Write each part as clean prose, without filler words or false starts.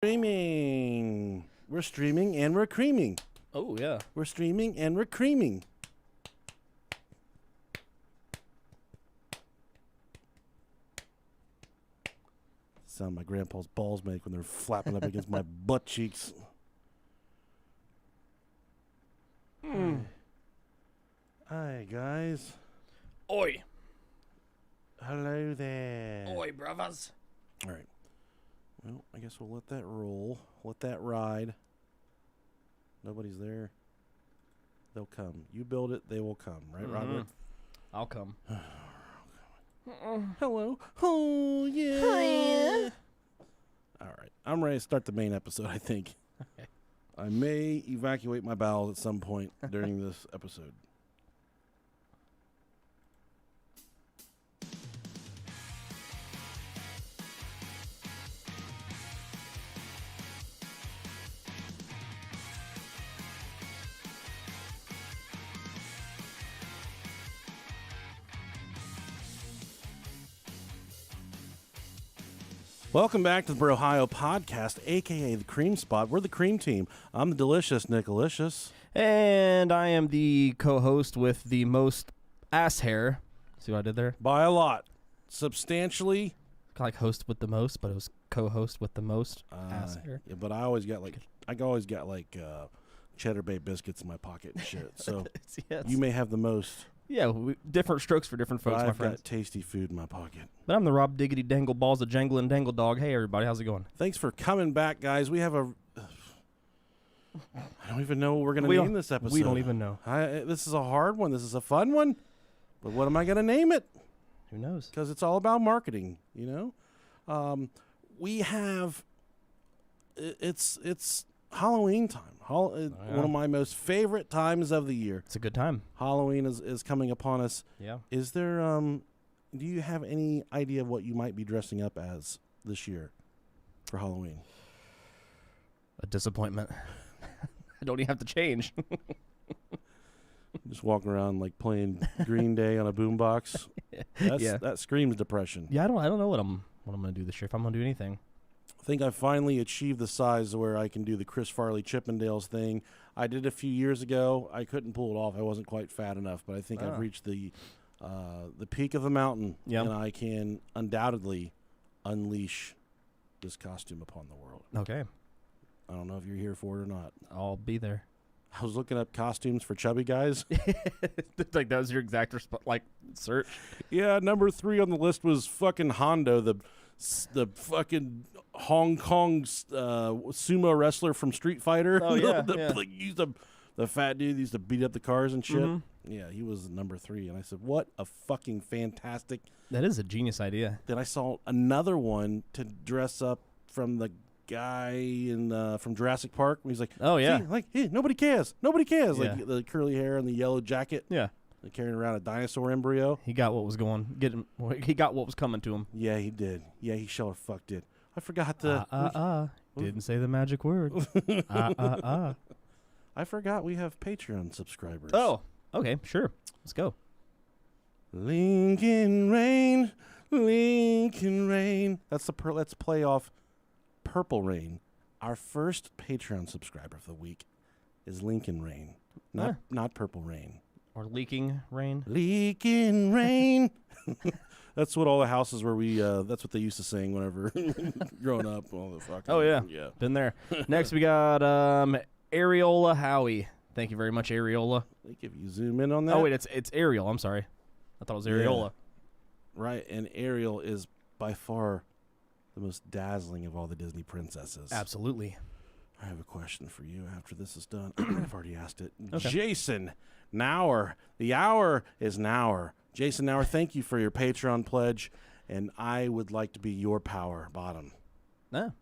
Streaming. We're streaming and we're creaming. Oh, yeah. We're streaming and we're creaming. Sound my grandpa's balls make when they're flapping up against my butt cheeks. Hi, guys. Oi. Hello there. Oi, brothers. All right. Well, I guess we'll let that roll. Let that ride. Nobody's there. They'll come. You build it, they will come. Right, Robert? I'll come. Hello. Oh, yeah. All right. I'm ready to start the main episode, I think. Okay. I may evacuate my bowels at some point during this episode. Welcome back to the Brohio Podcast, a.k.a. the Cream Spot. We're the Cream Team. I'm the delicious Nicolicious. And I am the co-host with the most ass hair. See what I did there? By a lot. Substantially. Kind of like host with the most, but it was co-host with the most ass hair. Yeah, but I always got like Cheddar Bay biscuits in my pocket and shit. So Yes. you may have the most. Yeah, different strokes for different folks, my I've friends. got tasty food in my pocket. But I'm the Rob Diggity Dangle Balls of Janglin' Dangle Dog. Hey, everybody, how's it going? Thanks for coming back, guys. We have a... I don't even know what we're going to name this episode. We don't even know. This is a hard one. This is a fun one. But what am I going to name it? Who knows? Because it's all about marketing, you know? We have... It's Halloween time. One of my most favorite times of the year. It's a good time. Halloween is coming upon us. Yeah. Is there... do you have any idea of what you might be dressing up as this year for Halloween? A disappointment. I don't even have to change. Just walking around like playing Green Day on a boombox. That screams depression. Yeah, I don't know what I'm gonna do this year, if I'm gonna do anything. I think I finally achieved the size where I can do the Chris Farley Chippendales thing. I did a few years ago. I couldn't pull it off. I wasn't quite fat enough, but I think I've reached the peak of the mountain, and I can undoubtedly unleash this costume upon the world. Okay. I don't know if you're here for it or not. I'll be there. I was looking up costumes for chubby guys. Like that was your exact search. Yeah, number 3 on the list was fucking Hondo, the fucking Hong Kong sumo wrestler from Street Fighter. Oh yeah, the fat dude used to beat up the cars and shit. Mm-hmm. Yeah, he was number 3, and I said, "What a fucking fantastic!" That is a genius idea. Then I saw another one to dress up from the guy from Jurassic Park. He's like, "Oh yeah, hey, nobody cares. Yeah. Like the curly hair and the yellow jacket. Yeah, like carrying around a dinosaur embryo. He got what was He got what was coming to him. Yeah, he did. Yeah, he sure fuck did. I forgot to. Didn't say the magic word. I forgot we have Patreon subscribers. Oh, okay, sure. Let's go. Lincoln Rain. Let's play off Purple Rain. Our first Patreon subscriber of the week is Lincoln Rain, not Purple Rain. Or Leaking Rain. Leaking Rain. That's what all the houses where that's what they used to sing whenever growing up. All the fucking, oh yeah, been there. Next we got Areola Howie. Thank you very much, Areola. Like if you zoom in on that. Oh wait, it's Ariel. I'm sorry, I thought it was Areola. Yeah. Right, and Ariel is by far the most dazzling of all the Disney princesses. Absolutely. I have a question for you after this is done. I've already asked it. Okay. Jason Nauer. The hour is Nauer. Jason Nauer, thank you for your Patreon pledge, and I would like to be your power bottom. No.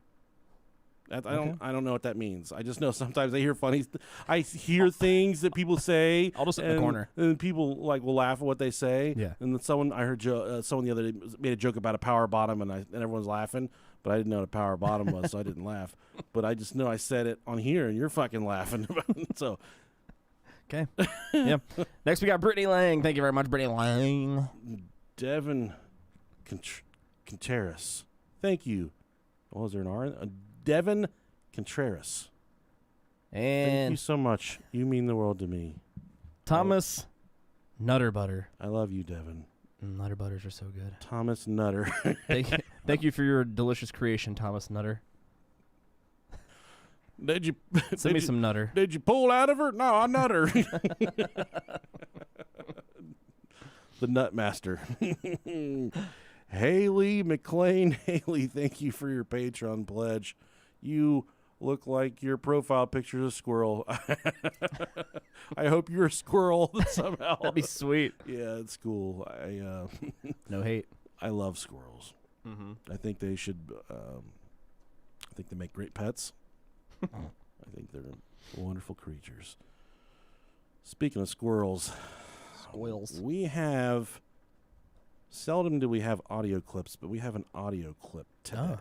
I don't know what that means. I just know sometimes I hear things that people say. I'll just sit in the corner. And people will laugh at what they say. Yeah. And then I heard someone the other day made a joke about a power bottom, and everyone's laughing, but I didn't know what a power bottom was, so I didn't laugh. But I just know I said it on here, and you're fucking laughing about it. So. Okay. Yeah. Next we got Brittany Lang. Thank you very much, Brittany Lang. Devin Contreras. Thank you. What was there an R? Devin Contreras. Thank you And so much. You mean the world to me. Thomas Nutter Butter. I love you, Devin. Nutter Butters are so good. Thomas Nutter. Thank you for your delicious creation, Thomas Nutter. Did you Send me some Nutter. Did you pull out of her? No, I nutter. The Nut Master. Haley McLean. Haley, thank you for your Patreon pledge. You look like your profile picture is a squirrel. I hope you're a squirrel somehow. That'd be sweet. Yeah, it's cool. No hate. I love squirrels. Mm-hmm. I think they should. I think they make great pets. I think they're wonderful creatures. Speaking of squirrels, we have. Seldom do we have audio clips, but we have an audio clip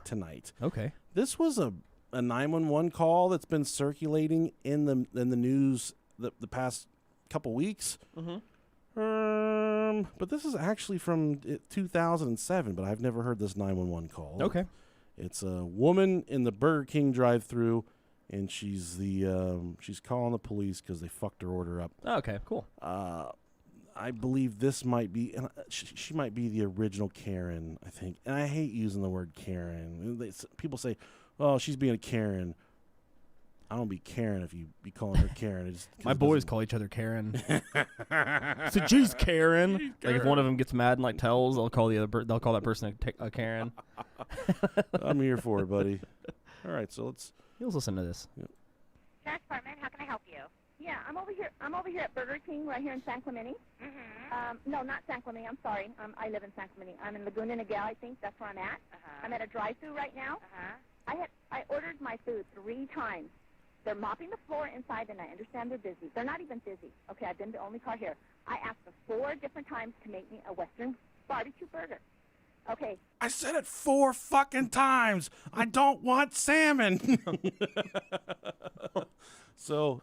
tonight. Okay. This was a 911 call that's been circulating in the news the past couple weeks. Mm-hmm. But this is actually from 2007, but I've never heard this 911 call. Okay. It's a woman in the Burger King drive-thru, and she's calling the police because they fucked her order up. Okay, cool. I believe this might be, and she might be the original Karen, I think. And I hate using the word Karen. People say, "Oh, she's being a Karen." I don't be Karen if you be calling her Karen. My boys call each other Karen. So, geez, Karen. Like if one of them gets mad and like tells, they'll call they'll call that person a Karen. I'm here for it, buddy. All right, so let's listen to this. Yep. Sheriff's Department, how can I help you? Yeah, I'm over here at Burger King right here in San Clemente. Mm-hmm. No, not San Clemente. I'm sorry. I live in San Clemente. I'm in Laguna Niguel, I think. That's where I'm at. I'm at a drive-thru right now. I ordered my food 3 times. They're mopping the floor inside, and I understand they're busy. They're not even busy. Okay, I've been the only car here. I asked them 4 different times to make me a Western barbecue burger. Okay. I said it 4 fucking times. I don't want salmon. So,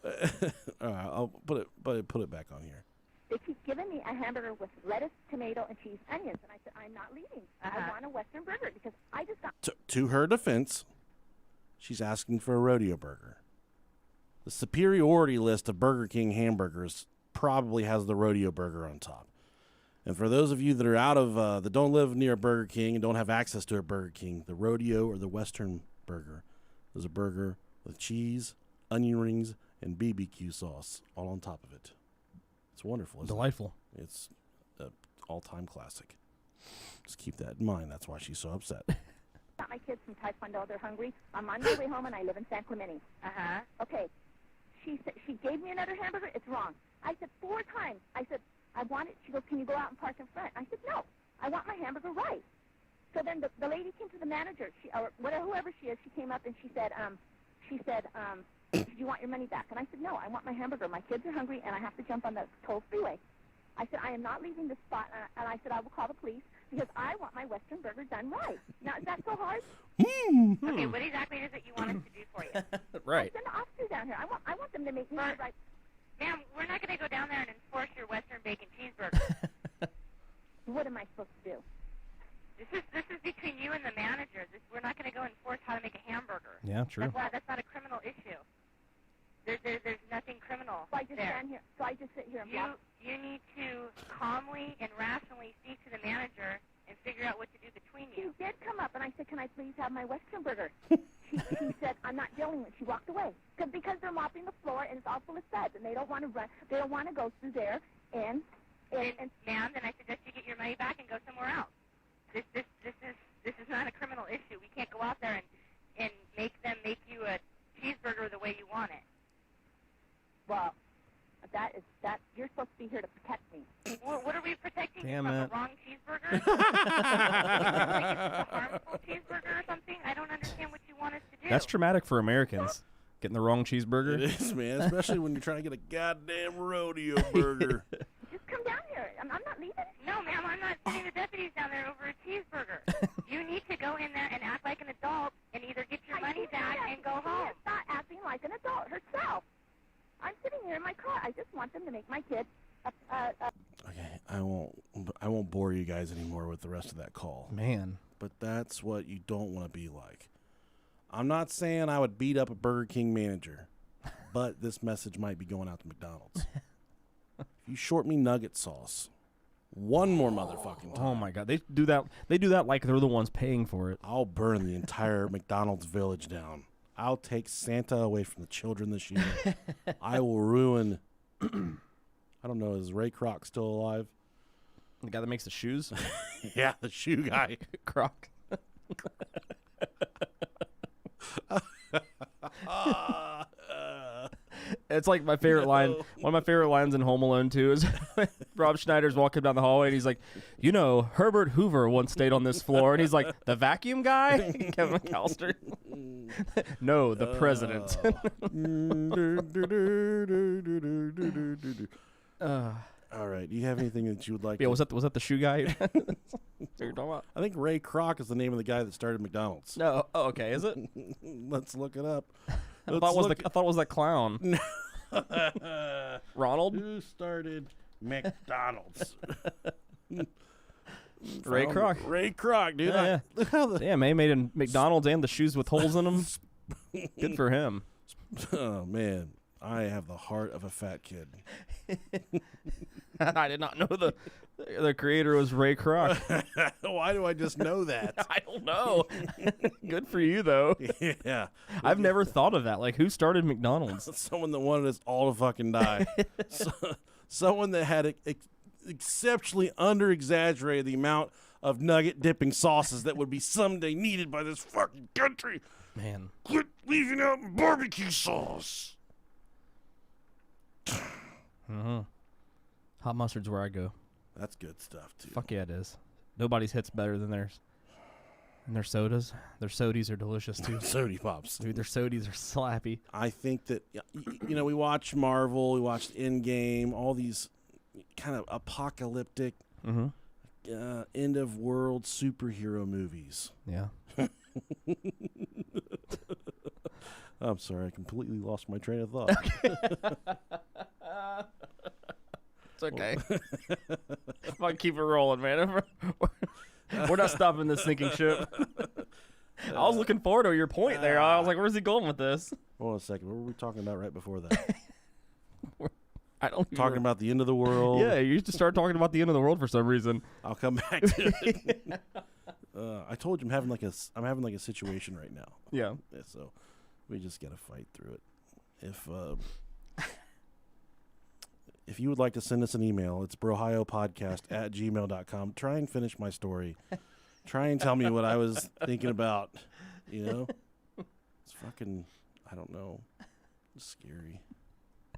I'll put it back on here. They keep giving me a hamburger with lettuce, tomato, and cheese, onions, and I said I'm not leaving. I want a Western burger because I just got. To her defense, she's asking for a rodeo burger. The superiority list of Burger King hamburgers probably has the rodeo burger on top. And for those of you that are out of that don't live near a Burger King and don't have access to a Burger King, the rodeo or the Western burger is a burger with cheese, onion rings, and BBQ sauce all on top of it. It's wonderful. Delightful. It's an all-time classic. Just keep that in mind. That's why she's so upset. Got my kids from Taekwondo. They're hungry. I'm on my way home, and I live in San Clemente. Okay. She gave me another hamburger. It's wrong. I said 4 times. I said, I want it. She goes, can you go out and park in front? I said, no. I want my hamburger right. So then the lady came to the manager, whoever she is. She came up and she said, do you want your money back? And I said, no, I want my hamburger. My kids are hungry, and I have to jump on the toll freeway. I said, I am not leaving this spot. And I said, I will call the police because I want my Western burger done right. Now, is that so hard? Okay, what exactly is it you want us to do for you? Right. Send the officer down here. I want them to make me right. Ma'am, we're not going to go down there and enforce your Western bacon cheeseburger. What am I supposed to do? This is between you and the manager. We're not going to go enforce how to make a hamburger. Yeah, true. That's not a criminal issue. There's nothing criminal So I just there. stand here. So I just sit here and watch. You need to calmly and rationally speak to the manager and figure out what to do between She you. did come up, and I said, can I please have my Western burger? She said, I'm not dealing with it. She walked away. Because they're mopping the floor, and it's all full of suds, and they don't want to run. They don't want to go through there. And Ma'am, then I suggest you get your money back and go somewhere else. This is not a criminal issue. We can't go out there and make them make you a cheeseburger the way you want it. well, that you're supposed to be here to protect me. What are we protecting Damn you from? it. The wrong cheeseburger? Like it's a harmful cheeseburger or something? I don't understand what you want us to do. That's traumatic for Americans. Getting the wrong cheeseburger. It is, man, especially when you're trying to get a goddamn rodeo burger. Just come down here. I'm not leaving. No, ma'am, I'm not sending the deputies down there over a cheeseburger. You need to go in there and act like an adult and either get your money back and go home. She is not acting like an adult herself. I'm sitting here in my car. I just want them to make my kid Okay, I won't bore you guys anymore with the rest of that call. Man. But that's what you don't want to be like. I'm not saying I would beat up a Burger King manager, but this message might be going out to McDonald's. If you short me nugget sauce one more motherfucking time. Oh my God, they do that. They do that like they're the ones paying for it. I'll burn the entire McDonald's village down. I'll take Santa away from the children this year. I will ruin. I don't know. Is Ray Kroc still alive? The guy that makes the shoes? Yeah, the shoe guy. Kroc. It's like my favorite line. One of my favorite lines in Home Alone 2 is Rob Schneider's walking down the hallway and he's like, you know, Herbert Hoover once stayed on this floor. And he's like, the vacuum guy? Kevin McAllister. No, the president. All right. Do you have anything that you would like? Yeah, was that the shoe guy? What you're talking about? I think Ray Kroc is the name of the guy that started McDonald's. No. Oh, okay. Is it? Let's look it up. I thought it was that clown. Ronald? Who started McDonald's? Ray Kroc. Ray Kroc, dude. Yeah, Look how the Damn, man, made in McDonald's and the shoes with holes in them. Good for him. oh man, I have the heart of a fat kid. I did not know the creator was Ray Kroc. Why do I just know that? I don't know. Good for you, though. Yeah, I've never thought of that. Like, who started McDonald's? someone that wanted us all to fucking die. Someone that had exceptionally under-exaggerated the amount of nugget dipping sauces that would be someday needed by this fucking country. Man. Quit leaving out barbecue sauce. Mm-hmm. Hot mustard's where I go. That's good stuff, too. Fuck yeah, it is. Nobody's hits better than theirs. And their sodas. Their sodies are delicious, too. Sody pops. Dude, their sodies are slappy. I think that, you know, we watch Marvel, we watched Endgame, all these kind of apocalyptic, end of world superhero movies. Yeah. I'm sorry, I completely lost my train of thought. It's okay. If I can keep it rolling, man. We're not stopping this sinking ship. I was looking forward to your point there. I was like, where's he going with this? Hold on a second. What were we talking about right before that? I don't Talking about the end of the world. Yeah, you used to start talking about the end of the world for some reason. I'll come back to it. I told you I'm having like a situation right now. Yeah. So we just gotta fight through it. If you would like to send us an email, it's brohiopodcast@gmail.com. Try and finish my story. Try and tell me what I was thinking about. You know, it's fucking, I don't know. It's scary.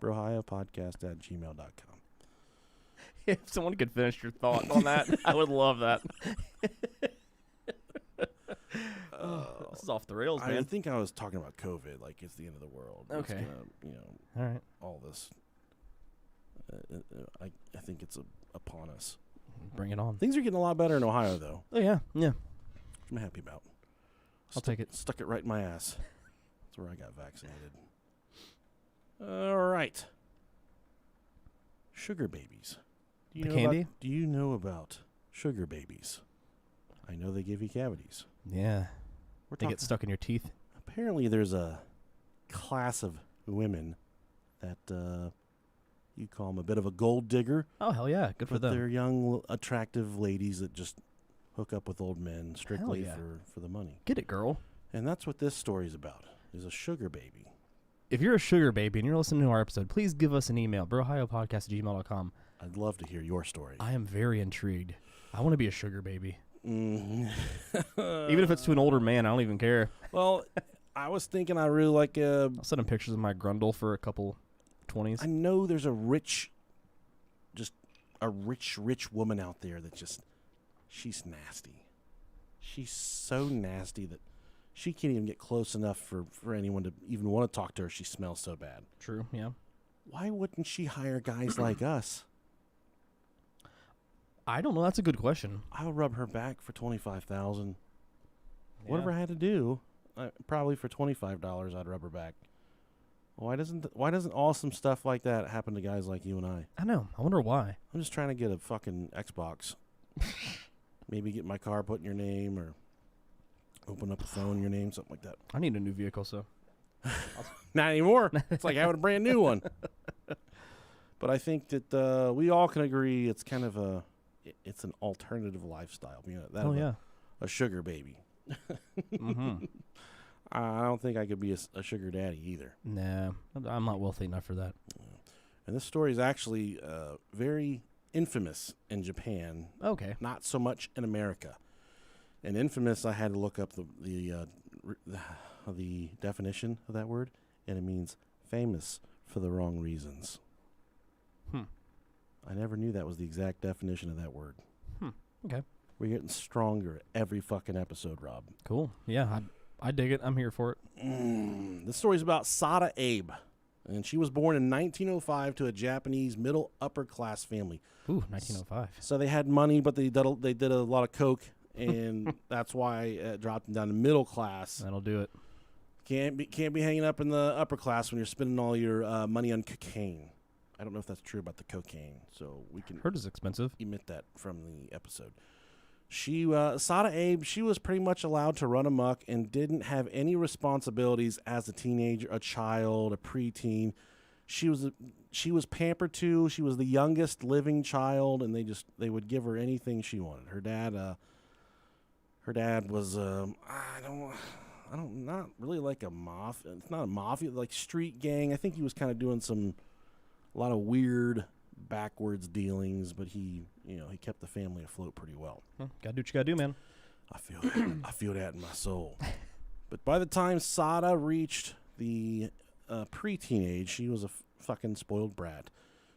brohiopodcast@gmail.com. If someone could finish your thought on that, I would love that. This is off the rails, man. I think I was talking about COVID, like it's the end of the world. Okay. It's gonna, you know, All right. all this. I think it's upon us. Bring it on. Things are getting a lot better in Ohio, though. Oh, yeah. Yeah. Which I'm happy about. I'll take it. Stuck it right in my ass. That's where I got vaccinated. All right. Sugar babies. The candy? Do you know about sugar babies? I know they give you cavities. Yeah. They get stuck in your teeth. Apparently there's a class of women that you call them a bit of a gold digger. Oh, hell yeah. Good for But them. they're young, attractive ladies that just hook up with old men strictly yeah. for the money. Get it, girl. And that's what this story's about, is a sugar baby. If you're a sugar baby and you're listening to our episode, please give us an email, brohiopodcast@gmail.com. I'd love to hear your story. I am very intrigued. I want to be a sugar baby. Mm. Even if it's to an older man, I don't even care. Well, I was thinking I really like I'll send him pictures of my grundle for a couple 20s. I know there's a rich woman out there that she's nasty. She's so nasty that she can't even get close enough for anyone to even want to talk to her. She smells so bad. True, yeah. Why wouldn't she hire guys like us? I don't know. That's a good question. I would rub her back for $25,000. Yeah. Whatever I had to do, probably for $25, I'd rub her back. Why doesn't awesome stuff like that happen to guys like you and I? I know. I wonder why. I'm just trying to get a fucking Xbox. Maybe get my car put in your name, or Open up a phone, your name, something like that. I need a new vehicle, so. Not anymore. It's like having a brand new one. But I think that we all can agree it's kind of it's an alternative lifestyle. You know, that yeah. A sugar baby. Mm-hmm. I don't think I could be a sugar daddy either. Nah, I'm not wealthy enough for that. And this story is actually very infamous in Japan. Okay. Not so much in America. And infamous, I had to look up the definition of that word, and it means famous for the wrong reasons. I never knew that was the exact definition of that word. Okay. We're getting stronger every fucking episode, Rob. Cool. Yeah, I dig it. I'm here for it. This story's about Sada Abe, and she was born in 1905 to a Japanese middle upper class family. Ooh, 1905. So they had money, but they did a lot of coke, and that's why it dropped them down to middle class. That'll do it. Can't be hanging up in the upper class when you're spending all your money on cocaine. I don't know if that's true about the cocaine, so we can Heard it's expensive. omit that from the episode. Sada Abe, she was pretty much allowed to run amok and didn't have any responsibilities as a teenager, a child, a preteen. She was pampered too. She was the youngest living child, and they would give her anything she wanted. Her dad was not really like a mafia. It's not a mafia, like street gang. I think he was kind of doing a lot of weird backwards dealings, but he kept the family afloat pretty well. Gotta do what you gotta do, man. I feel that in my soul. But by the time Sada reached the preteen age, she was a fucking spoiled brat.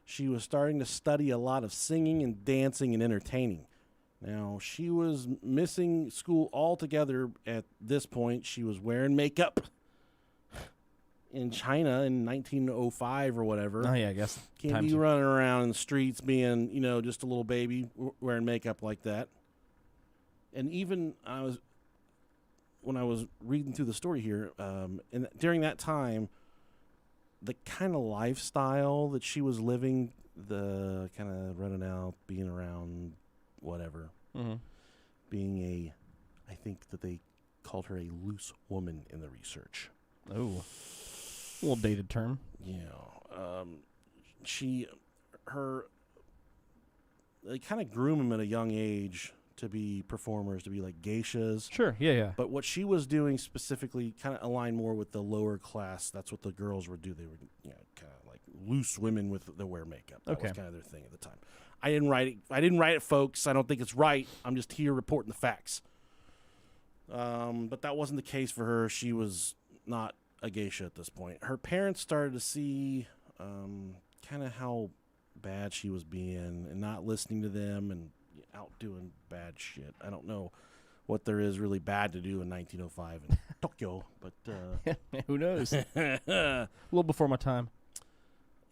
She was starting to study a lot of singing and dancing and entertaining. Now, she was missing school altogether at this point. She was wearing makeup in China in 1905 or whatever. Oh, yeah, I guess. Can't be running around in the streets being, just a little baby wearing makeup like that. And even when I was reading through the story here, during that time, the kind of lifestyle that she was living, the kind of running out, being around, whatever, being I think that they called her a loose woman in the research. Oh. A little dated term. Yeah. They kind of groom them at a young age to be performers, to be like geishas. Sure, yeah. But what she was doing specifically kind of aligned more with the lower class. That's what the girls would do. They were, kind of like loose women that wear makeup. That was kind of their thing at the time. I didn't write it, folks. I don't think it's right. I'm just here reporting the facts. But that wasn't the case for her. She was not a geisha at this point. Her parents started to see kind of how bad she was being and not listening to them and out doing bad shit. I don't know what there is really bad to do in 1905 in Tokyo, but who knows? A little before my time.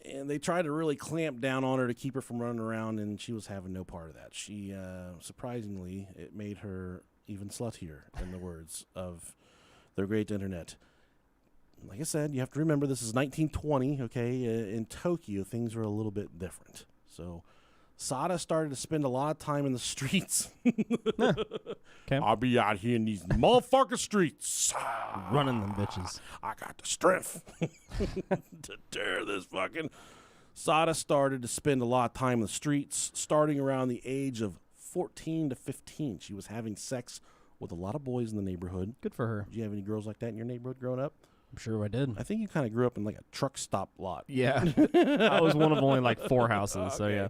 And they tried to really clamp down on her to keep her from running around, and she was having no part of that. She, surprisingly, it made her even sluttier, in the words of their great internet. Like I said, you have to remember this is 1920, okay? In Tokyo, things were a little bit different. So Sada started to spend a lot of time in the streets. Okay. I'll be out here in these motherfucking streets. Running them bitches. I got the strength to tear this fucking... Sada started to spend a lot of time in the streets, starting around the age of 14 to 15. She was having sex with a lot of boys in the neighborhood. Good for her. Did you have any girls like that in your neighborhood growing up? I'm sure I did. I think you kind of grew up in like a truck stop lot. Yeah. I was one of only like 4 houses, so yeah.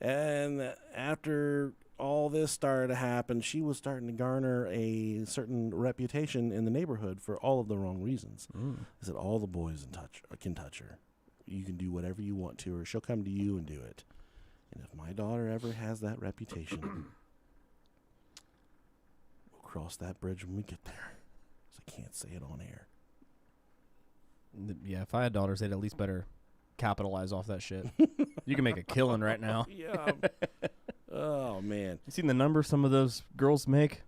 And after all this started to happen, she was starting to garner a certain reputation in the neighborhood for all of the wrong reasons. I said, all the boys can touch her. You can do whatever you want to her. She'll come to you and do it. And if my daughter ever has that reputation, we'll cross that bridge when we get there. So I can't say it on air. Yeah, if I had daughters, they'd at least better capitalize off that shit. You can make a killing right now. Yeah. Oh, man. You seen the numbers some of those girls make?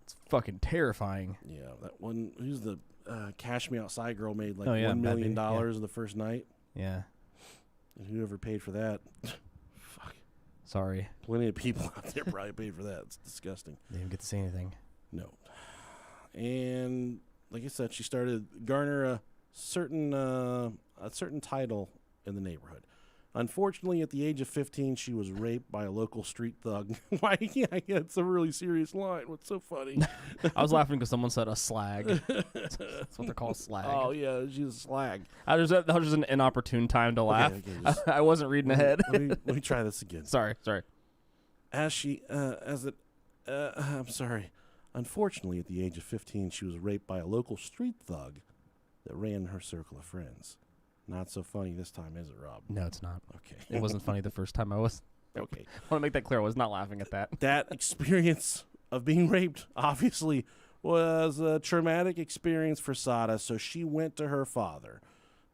It's fucking terrifying. Yeah, that one, who's the Cash Me Outside girl made like $1 $1 million in the first night. Yeah. And whoever paid for that, fuck. Sorry. Plenty of people out there probably paid for that. It's disgusting. They didn't get to say anything. No. And like I said, she started to garner a certain title in the neighborhood. Unfortunately, at the age of 15, she was raped by a local street thug. Why? Yeah, it's a really serious line. What's so funny? I was laughing because someone said a slag. That's what they're called, slag. Oh, yeah, she's a slag. That was just an inopportune time to laugh. Okay, I wasn't reading ahead. Let me try this again. Sorry. I'm sorry. Unfortunately, at the age of 15, she was raped by a local street thug that ran her circle of friends. Not so funny this time, is it, Rob? No, it's not. Okay. It wasn't funny the first time I was. Okay. I want to make that clear. I was not laughing at that. That experience of being raped, obviously, was a traumatic experience for Sada, so she went to her father.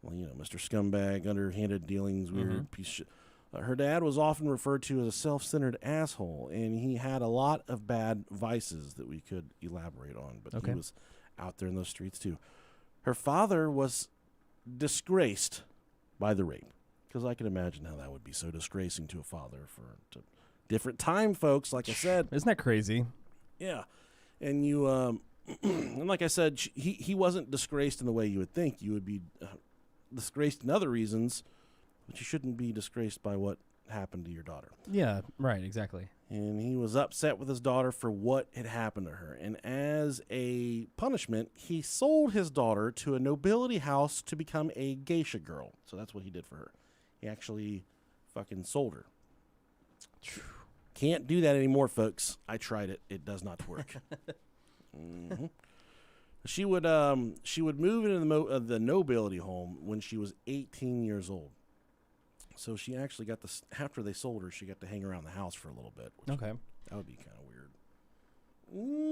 Well, Mr. Scumbag, underhanded dealings, weird piece of shit. Her dad was often referred to as a self-centered asshole, and he had a lot of bad vices that we could elaborate on, but he was out there in those streets too. Her father was disgraced by the rape, because I can imagine how that would be so disgracing to a father to different time, folks. Like I said, isn't that crazy? Yeah, and you and like I said, he wasn't disgraced in the way you would think. You would be disgraced in other reasons, but you shouldn't be disgraced by what happened to your daughter. Yeah, right, exactly. And he was upset with his daughter for what had happened to her. And as a punishment, he sold his daughter to a nobility house to become a geisha girl. So that's what he did for her. He actually fucking sold her. Can't do that anymore, folks. I tried it. It does not work. She would move into the nobility home when she was 18 years old. So she actually got after they sold her, she got to hang around the house for a little bit. Okay. That would be kind of weird.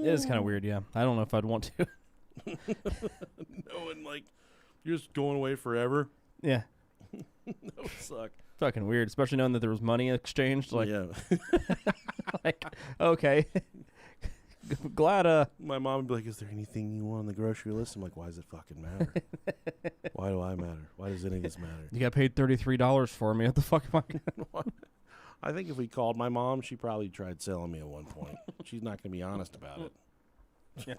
It is kind of weird, yeah. I don't know if I'd want to. Knowing, like, you're just going away forever. Yeah. That would suck. Fucking weird, especially knowing that there was money exchanged. Like, yeah. like, okay. Glad, My mom would be like, is there anything you want on the grocery list? I'm like, why does it fucking matter? Why do I matter? Why does any of this matter? You got paid $33 for me. What the fuck am I? I think if we called my mom, she probably tried selling me at one point. She's not going to be honest about it. Yeah.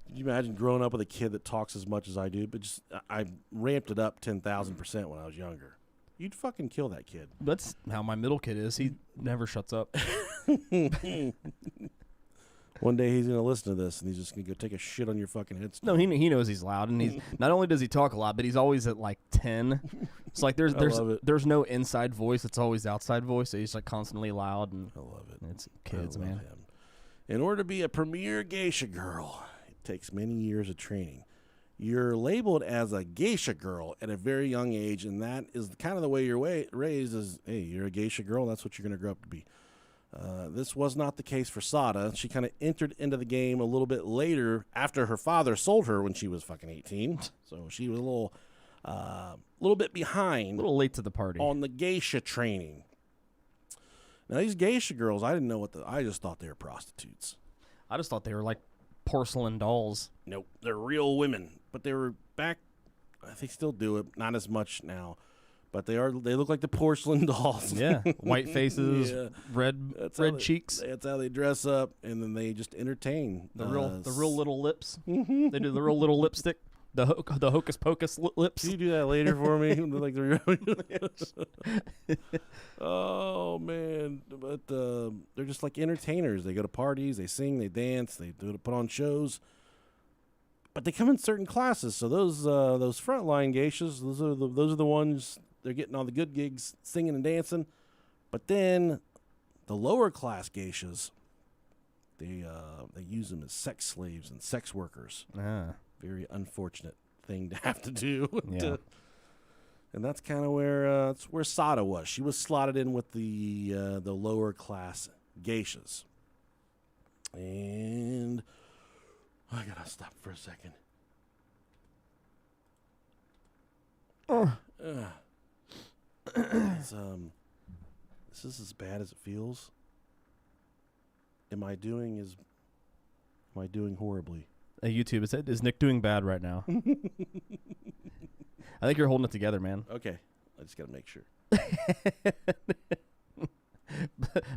Can you imagine growing up with a kid that talks as much as I do? But I ramped it up 10,000% when I was younger. You'd fucking kill that kid. That's how my middle kid is. He never shuts up. One day he's going to listen to this, and he's just going to go take a shit on your fucking headstone. No, he knows he's loud, and he's not only does he talk a lot, but he's always at like 10. It's like there's no inside voice; it's always outside voice. So he's like constantly loud, and I love it. It's kids, man. Him. In order to be a premier geisha girl, it takes many years of training. You're labeled as a geisha girl at a very young age, and that is kind of the way you're raised. Is hey, you're a geisha girl. That's what you're going to grow up to be. This was not the case for Sada. She kind of entered into the game a little bit later after her father sold her when she was fucking 18. So she was a little bit behind. A little late to the party. On the geisha training. Now, these geisha girls, I didn't know I just thought they were prostitutes. I just thought they were like porcelain dolls. Nope. They're real women. But they were back, they still do it, not as much now. But they look like the porcelain dolls. Yeah, white faces, yeah. red cheeks. That's how they dress up, and then they just entertain the real little lips. They do the real little lipstick, the hocus pocus lips. Can you do that later for me? Like oh man, but they're just like entertainers. They go to parties, they sing, they dance, they put on shows. But they come in certain classes. So those frontline geishas, those are the ones. They're getting all the good gigs, singing and dancing. But then the lower class geishas, they use them as sex slaves and sex workers. Very unfortunate thing to have to do. Yeah. And that's kind of where Sada was. She was slotted in with the lower class geishas. And I gotta stop for a second. This is as bad as it feels. Am I doing horribly? Hey, YouTube, is Nick doing bad right now? I think you're holding it together, man. Okay. I just gotta make sure.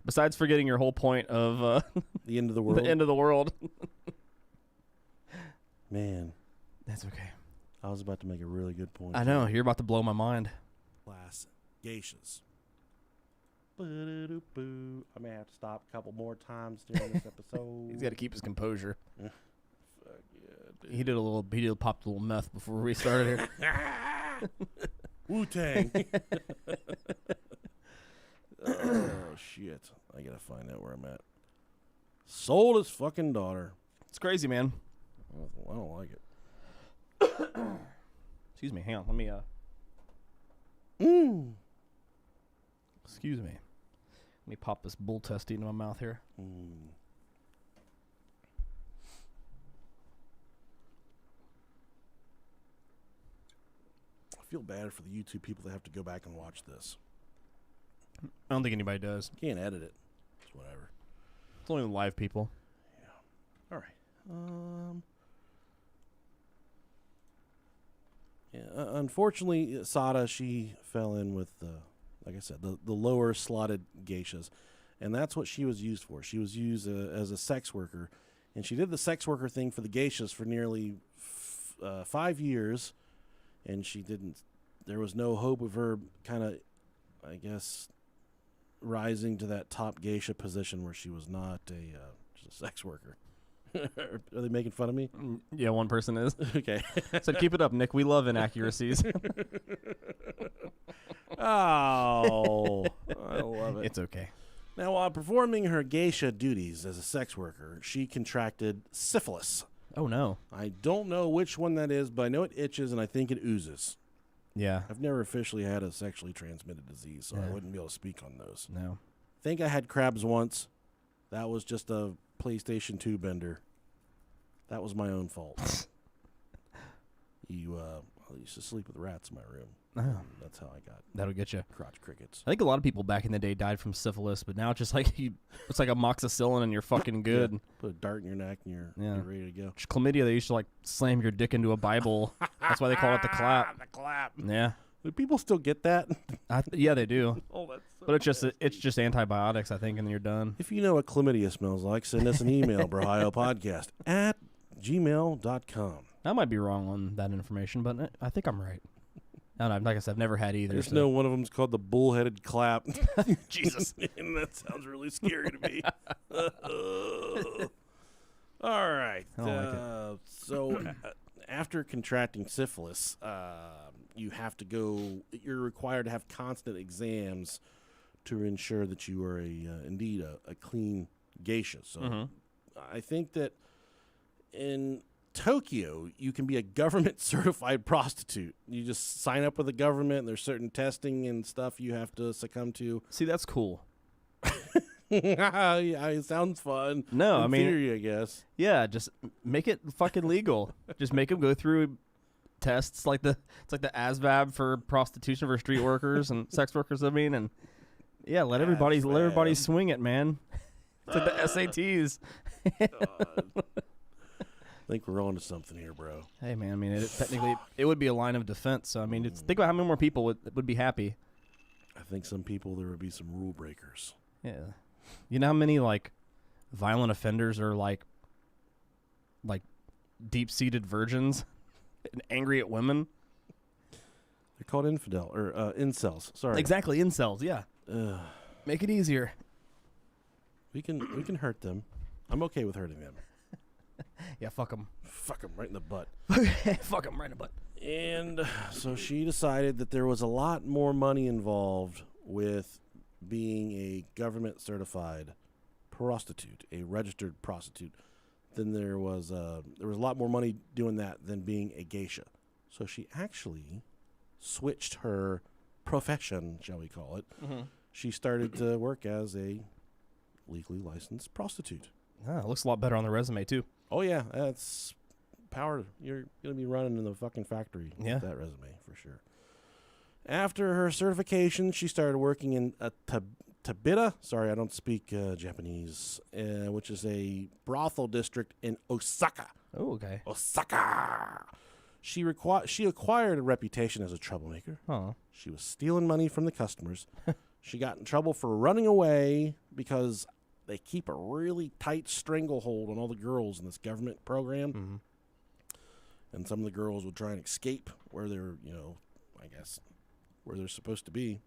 Besides forgetting your whole point of the end of the world. The end of the world. Man, That's okay. I was about to make a really good point. I know. You're about to blow my mind. Class geishas. Boo-doo-doo-boo. I may have to stop a couple more times during this episode. He's got to keep his composure. Fuck yeah, dude. He popped a little meth before we started here. Wu-Tang. Oh, shit. I gotta find out where I'm at. Sold his fucking daughter. It's crazy, man. I don't like it. Excuse me. Hang on. Let me, Excuse me. Let me pop this bull testy into my mouth here. I feel bad for the YouTube people that have to go back and watch this. I don't think anybody does. Can't edit it. It's whatever. It's only the live people. All right. Unfortunately, Sada, she fell in with, like I said, the lower slotted geishas. And that's what she was used for. She was used as a sex worker. And she did the sex worker thing for the geishas for nearly 5 years. And she didn't, there was no hope of her kind of, I guess, rising to that top geisha position where she was not just a sex worker. Are they making fun of me? Yeah, one person is. Okay. Said, keep it up, Nick. We love inaccuracies. Oh, I love it. It's okay. Now, while performing her geisha duties as a sex worker, she contracted syphilis. Oh, no. I don't know which one that is, but I know it itches and I think it oozes. Yeah. I've never officially had a sexually transmitted disease, so Yeah. I wouldn't be able to speak on those. No. Think I had crabs once. That was just a PlayStation 2 bender. That was my own fault. I used to sleep with rats in my room. Oh. That's how I got That'll get you. crotch crickets. I think a lot of people back in the day died from syphilis, but now it's just like it's like amoxicillin and you're fucking good. Yeah. Put a dart in your neck and you're ready to go. Chlamydia, they used to like slam your dick into a Bible. That's why they call it the clap. The clap. Yeah. Do people still get that? Yeah, they do. Oh, that's so But it's just antibiotics, I think, and then you're done. If you know what chlamydia smells like, send us an email, brohiopodcast@gmail.com. I might be wrong on that information, but I think I'm right. I don't know. Like I said, I've never had either. There's so. no one of them's called the bullheaded clap. Jesus. And that sounds really scary to me. All right. I don't like it. So after contracting syphilis, you're required to have constant exams to ensure that you are indeed a clean geisha. So I think that in Tokyo, you can be a government certified prostitute. You just sign up with the government, and there's certain testing and stuff you have to succumb to. See, that's cool. Yeah, it sounds fun. No, in I mean, theory, I guess. Yeah, just make it fucking legal. Just make them go through tests it's like the ASVAB for prostitution for street workers and sex workers. I mean, and yeah, let everybody swing it, man. It's like the SATs. I think we're on to something here, bro. Hey, man. I mean, technically, it would be a line of defense. So I mean, think about how many more people would be happy. I think some people there would be some rule breakers. Yeah. You know how many like violent offenders are like deep-seated virgins and angry at women? They're called incels. Sorry. Exactly, incels. Yeah. Make it easier. We can hurt them. I'm okay with hurting them. Yeah, fuck them. Fuck them right in the butt. Fuck them right in the butt. And so she decided that there was a lot more money involved with being a government certified prostitute, a registered prostitute, than there was a lot more money doing that than being a geisha. So she actually switched her profession, shall we call it. Mm-hmm. She started to work as a legally licensed prostitute. It looks a lot better on the resume too. Oh yeah, that's power. You're gonna be running in the fucking factory with that resume for sure. After her certification, she started working in a Tabita. Sorry, I don't speak Japanese, which is a brothel district in Osaka. Oh, okay. Osaka. She acquired a reputation as a troublemaker. Huh. She was stealing money from the customers. She got in trouble for running away because they keep a really tight stranglehold on all the girls in this government program. and some of the girls would try and escape where they're, I guess, where they're supposed to be,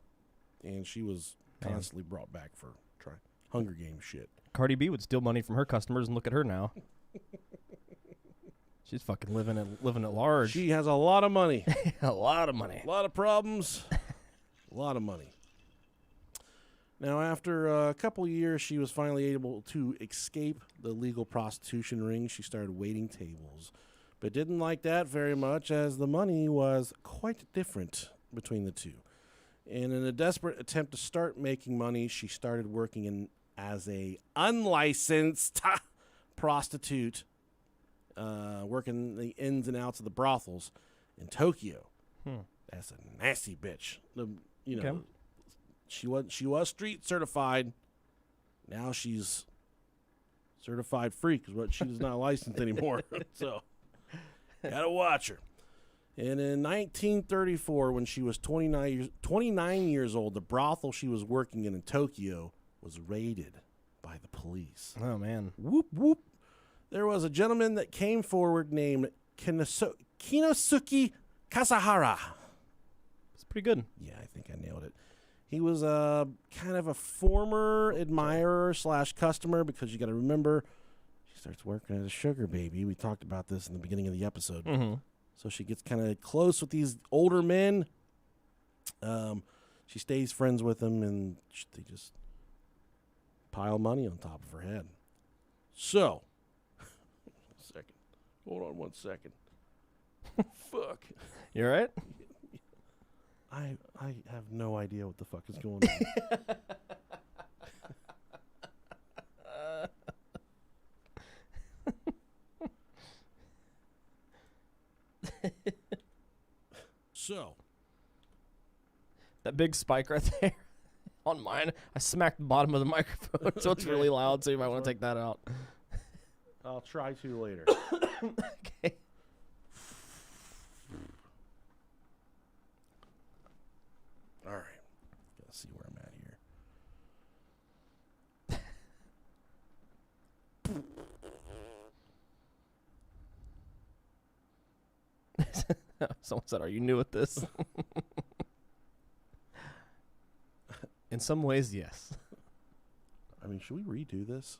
and she was constantly brought back for Hunger Games shit. Cardi B would steal money from her customers, and look at her now. She's fucking living it large. She has a lot of money. A lot of money. A lot of problems. A lot of money. Now, after a couple of years, she was finally able to escape the legal prostitution ring. She started waiting tables, but didn't like that very much, as the money was quite different between the two. And in a desperate attempt to start making money, she started working as a unlicensed prostitute, working the ins and outs of the brothels in Tokyo. That's a nasty bitch. Okay. She was street certified. Now she's certified freak, because she's not licensed anymore. So gotta watch her. And in 1934, when she was 29 years old, the brothel she was working in Tokyo was raided by the police. Oh, man. Whoop, whoop. There was a gentleman that came forward named Kinosuke Kasahara. It's pretty good. Yeah, I think I nailed it. He was kind of a former admirer / customer, because you got to remember, she starts working as a sugar baby. We talked about this in the beginning of the episode. Mm-hmm. So she gets kind of close with these older men. She stays friends with them, and they just pile money on top of her head. So, hold on one second. Fuck. You all right? I have no idea what the fuck is going on. So, that big spike right there on mine, I smacked the bottom of the microphone, so it's really loud, so you might want to take that out. I'll try to later. Okay. All right. Gotta see where I'm at here. Someone said, "Are you new at this?" In some ways, yes. I mean, should we redo this?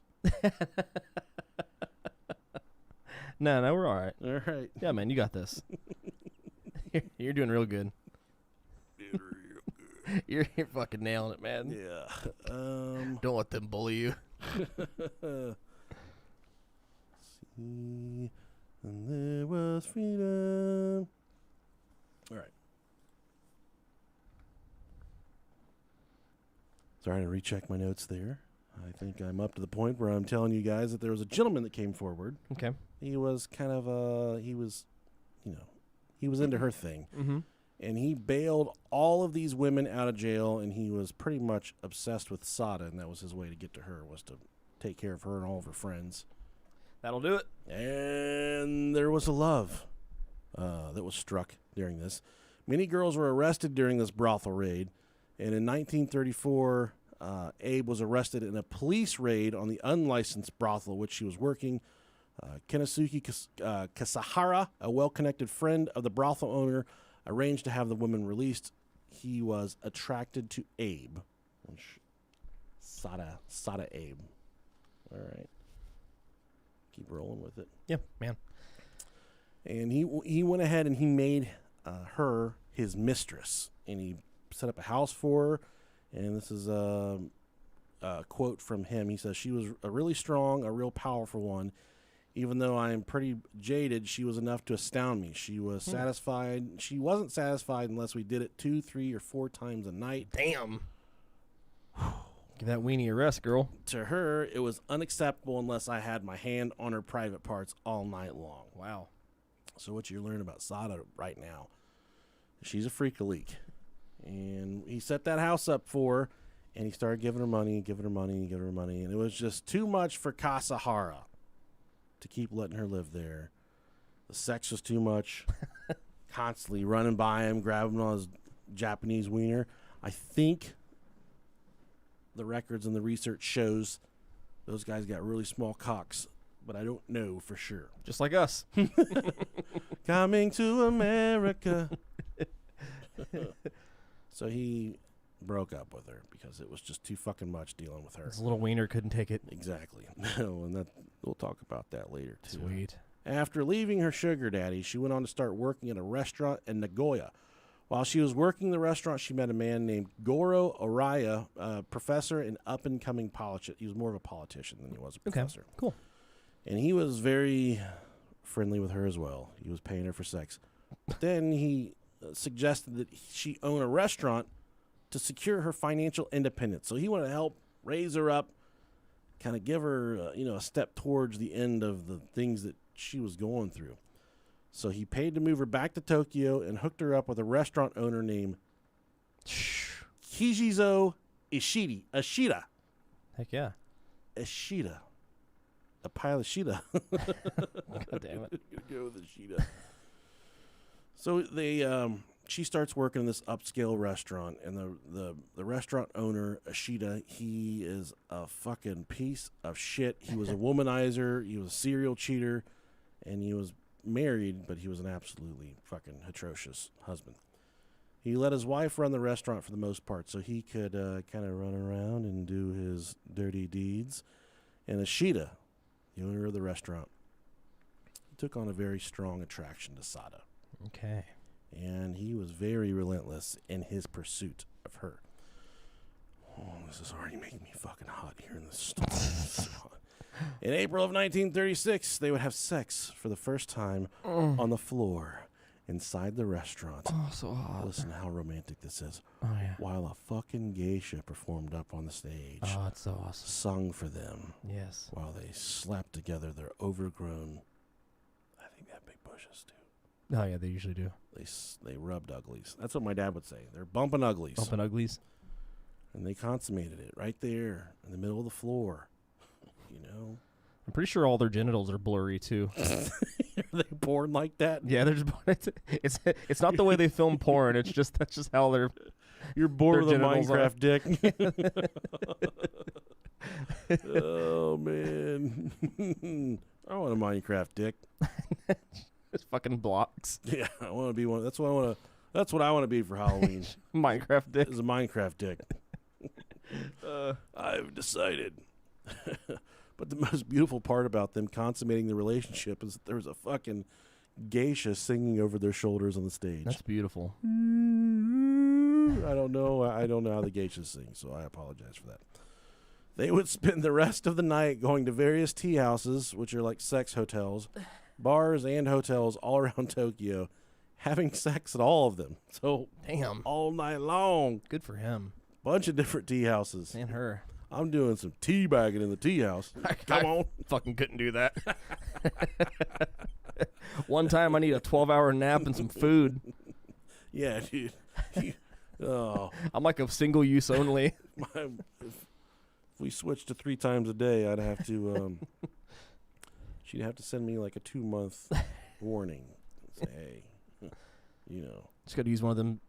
No, we're all right. All right. Yeah, man, you got this. You're doing real good. You're fucking nailing it, man. Yeah. Don't let them bully you. See, and there was freedom. All right. Sorry to recheck my notes there. I think I'm up to the point where I'm telling you guys that there was a gentleman that came forward. Okay. He was kind of he was into her thing. Mm-hmm. And he bailed all of these women out of jail, and he was pretty much obsessed with Sada, and that was his way to get to her, was to take care of her and all of her friends. That'll do it. And there was a love that was struck during this. Many girls were arrested during this brothel raid, and in 1934, Abe was arrested in a police raid on the unlicensed brothel which she was working. Kinosuke Kasahara, a well-connected friend of the brothel owner, arranged to have the woman released. He was attracted to Abe. Sada Abe. All right. Keep rolling with it. Yeah, man. And he went ahead and he made her his mistress. And he set up a house for her. And this is a quote from him. He says, "She was a really strong, a real powerful one. Even though I am pretty jaded, she was enough to astound me. She was satisfied. She wasn't satisfied unless we did it 2, 3, or 4 times a night." Damn. Give that weenie a rest, girl. To her, it was unacceptable unless I had my hand on her private parts all night long. Wow. So what you learn about Sada right now, she's a freak-a-leak. And he set that house up for her, and he started giving her money. And it was just too much for Kasahara to keep letting her live there. The sex was too much. Constantly running by him, grabbing on his Japanese wiener. I think the records and the research shows those guys got really small cocks but I don't know for sure. Just like us. Coming to America. So he broke up with her because it was just too fucking much dealing with her. His little wiener couldn't take it. Exactly. And we'll talk about that later, too. Sweet. After leaving her sugar daddy, she went on to start working at a restaurant in Nagoya. While she was working the restaurant, she met a man named Goro Araya, a professor and up-and-coming politician. He was more of a politician than he was a professor. Okay, cool. And he was very friendly with her as well. He was paying her for sex. But then he suggested that she own a restaurant to secure her financial independence. So he wanted to help raise her up, kind of give her, a step towards the end of the things that she was going through. So he paid to move her back to Tokyo and hooked her up with a restaurant owner named Kijizo Ishida. Heck yeah. Ishida. A pile of Shida. God damn it. Go with Ishida. So she starts working in this upscale restaurant, and the restaurant owner, Ishida, he is a fucking piece of shit. He was a womanizer, he was a serial cheater, and he was married, but he was an absolutely fucking atrocious husband. He let his wife run the restaurant for the most part, so he could kind of run around and do his dirty deeds. And Ishida, the owner of the restaurant, took on a very strong attraction to Sada. Okay. And he was very relentless in his pursuit of her. Oh, this is already making me fucking hot here in the store. In April of 1936, they would have sex for the first time on the floor inside the restaurant. Oh, so hot. Listen how romantic this is. Oh, yeah. While a fucking geisha performed up on the stage. Oh, it's so awesome. Sung for them. Yes. While they slapped together their overgrown, I think they have big bushes too. Oh, yeah, they usually do. They rubbed uglies. That's what my dad would say. They're bumping uglies. Bumping uglies. And they consummated it right there in the middle of the floor. I'm pretty sure all their genitals are blurry, too. Are they born like that? Yeah, they're just it's not the way they film porn. That's just how they're. You're born with a genitals Minecraft dick. Oh, man. I want a Minecraft dick. It's fucking blocks. Yeah, I want to be one. That's what I want to be for Halloween. Minecraft dick. Is a Minecraft dick. I've decided. But the most beautiful part about them consummating the relationship is that there was a fucking geisha singing over their shoulders on the stage. That's beautiful. I don't know how the geishas sing, so I apologize for that. They would spend the rest of the night going to various tea houses, which are like sex hotels, bars and hotels all around Tokyo, having sex at all of them. So damn, all night long. Good for him. Bunch of different tea houses. And her. I'm doing some tea bagging in the tea house. Come on. Fucking couldn't do that. One time I need a 12-hour nap and some food. Yeah, dude. I'm like a single use only. If we switched to 3 times a day, I'd have to, she'd have to send me like a 2-month warning. Say, hey, Just got to use one of them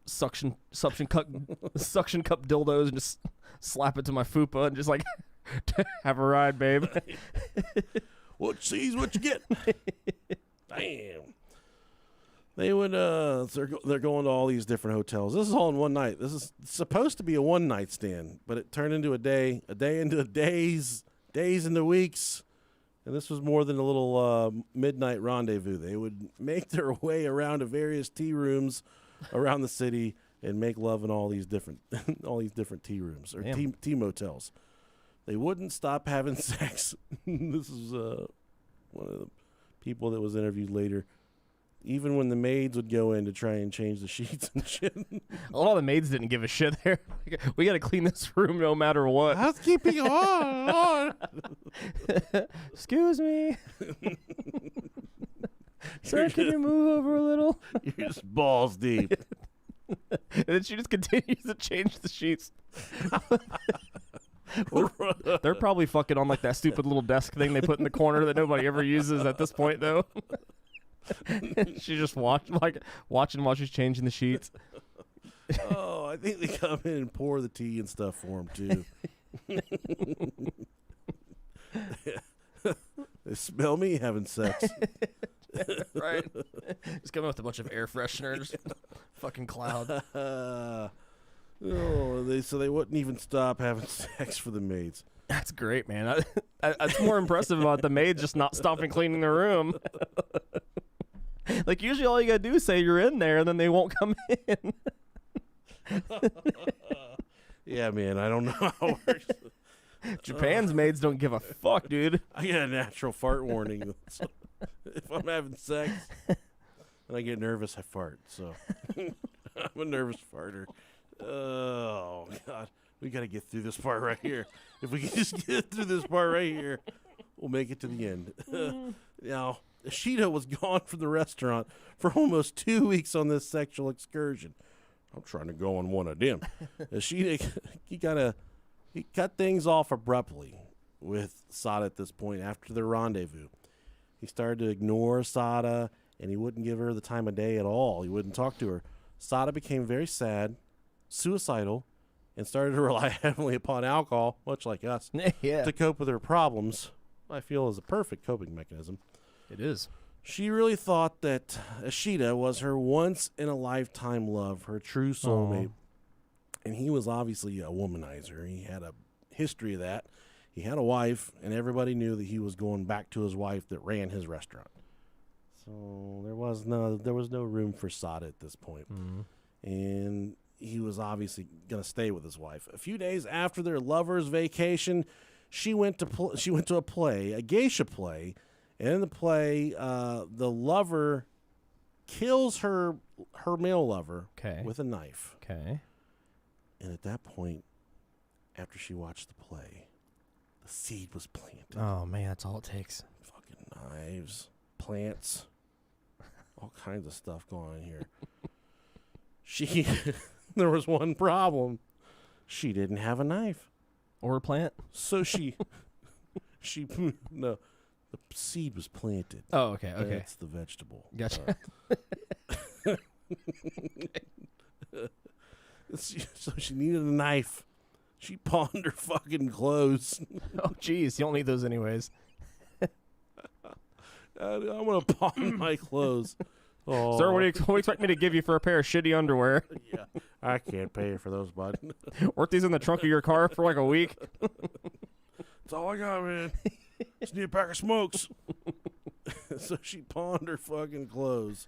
suction cup dildos and just slap it to my fupa and just like have a ride, babe. What sees what you get. Damn. They would they're going to all these different hotels. This is all in one night. This is supposed to be a one night stand, but it turned into a day into days into weeks. And this was more than a little midnight rendezvous. They would make their way around to various tea rooms around the city and make love in all these different tea rooms or tea motels. They wouldn't stop having sex. This is one of the people that was interviewed later. Even when the maids would go in to try and change the sheets and shit. A lot of the maids didn't give a shit there. We got to clean this room no matter what. Housekeeping on. Excuse me. Sir, can you move over a little? You're just balls deep. And then she just continues to change the sheets. They're probably fucking on like that stupid little desk thing they put in the corner that nobody ever uses at this point, though. She just watching while she's changing the sheets. Oh, I think they come in and pour the tea and stuff for him too. They smell me having sex. Right. Just coming with a bunch of air fresheners. Fucking cloud. So they wouldn't even stop having sex for the maids. That's great, man. That's more impressive about the maids just not stopping cleaning the room. Like, usually all you gotta do is say you're in there, and then they won't come in. Yeah, man, I don't know how it works. Japan's maids don't give a fuck, dude. I get a natural fart warning. So if I'm having sex and I get nervous, I fart. So I'm a nervous farter. Oh, God. We got to get through this part right here. If we can just get through this part right here, we'll make it to the end. Now, Ishida was gone from the restaurant for almost 2 weeks on this sexual excursion. I'm trying to go on one of them. Ishida, he cut things off abruptly with Sada at this point after their rendezvous. He started to ignore Sada, and he wouldn't give her the time of day at all. He wouldn't talk to her. Sada became very sad, suicidal, and started to rely heavily upon alcohol, much like us, to cope with her problems. I feel is a perfect coping mechanism. It is. She really thought that Ishida was her once-in-a-lifetime love, her true soulmate. And he was obviously a womanizer. He had a history of that. He had a wife, and everybody knew that he was going back to his wife that ran his restaurant. So there was no room for Sada at this point. And he was obviously going to stay with his wife. A few days after their lovers' vacation, she went to a play, a geisha play. And in the play, the lover kills her male lover with a knife. Okay. And at that point, after she watched the play, the seed was planted. Oh, man, that's all it takes. Fucking knives, plants, all kinds of stuff going on here. There was one problem. She didn't have a knife. Or a plant? So no, the seed was planted. Oh, okay. That's the vegetable. Gotcha. So she needed a knife. She pawned her fucking clothes. Oh, jeez. You don't need those anyways. I'm going to pawn my clothes. Oh. Sir, what do you expect me to give you for a pair of shitty underwear? Yeah, I can't pay for those, bud. Weren't these in the trunk of your car for like a week? That's all I got, man. Just need a pack of smokes. So she pawned her fucking clothes.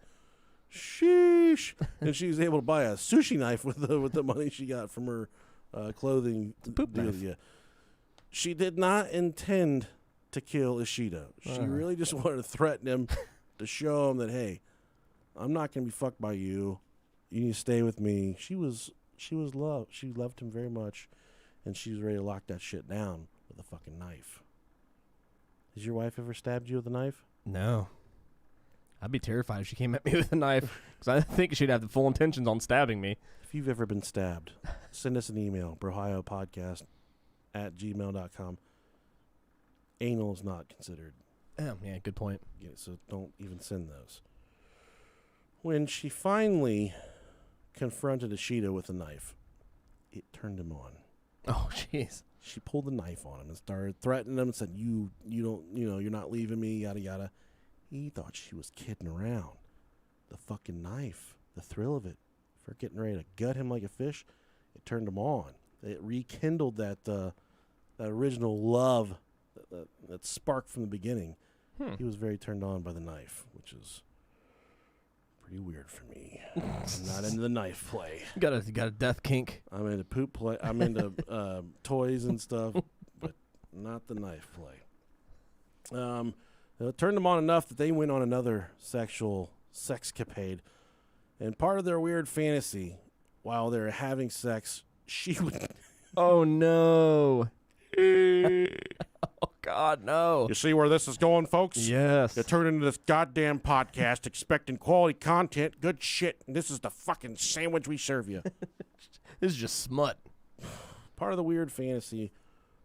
Sheesh. And she was able to buy a sushi knife with the money she got from her clothing. Poop knife. Yeah. She did not intend to kill Ishida. She really just wanted to threaten him to show him that, hey, I'm not going to be fucked by you. You need to stay with me. She loved him very much, and she was ready to lock that shit down with a fucking knife. Has your wife ever stabbed you with a knife? No. I'd be terrified if she came at me with a knife, because I think she'd have the full intentions on stabbing me. If you've ever been stabbed, send us an email, brohiopodcast@gmail.com. Anal is not considered. Oh, yeah, good point. Yeah, so don't even send those. When she finally confronted Ishida with a knife, it turned him on. Oh, jeez. She pulled the knife on him and started threatening him and said, you don't, you're not leaving me, yada, yada. He thought she was kidding around. The fucking knife, the thrill of it, for getting ready to gut him like a fish, it turned him on. It rekindled that original love, that spark from the beginning. He was very turned on by the knife, which is pretty weird for me. I'm not into the knife play. You got a death kink. I'm into poop play. I'm into toys and stuff, but not the knife play. It turned them on enough that they went on another sexual sexcapade. And part of their weird fantasy, while they're having sex, she would... Oh, no. Oh, God, no. You see where this is going, folks? Yes. You turn into this goddamn podcast expecting quality content, good shit, and this is the fucking sandwich we serve you. This is just smut. Part of the weird fantasy,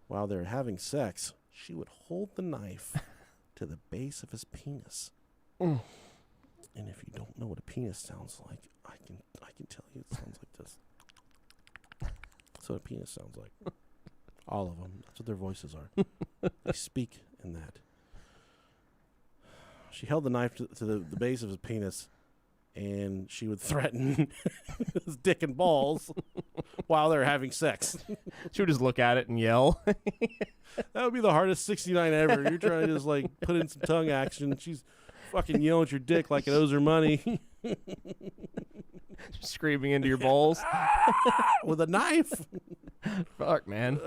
while they're having sex, she would hold the knife to the base of his penis. And if you don't know what a penis sounds like, I can tell you it sounds like this. That's what a penis sounds like. All of them. That's what their voices are. They speak in that. She held the knife to the base of his penis, and she would threaten his dick and balls while they're having sex. She would just look at it and yell. That would be the hardest 69 ever. You're trying to just like put in some tongue action. She's fucking yelling at your dick like it owes her money. Screaming into your balls. With a knife. Fuck, man.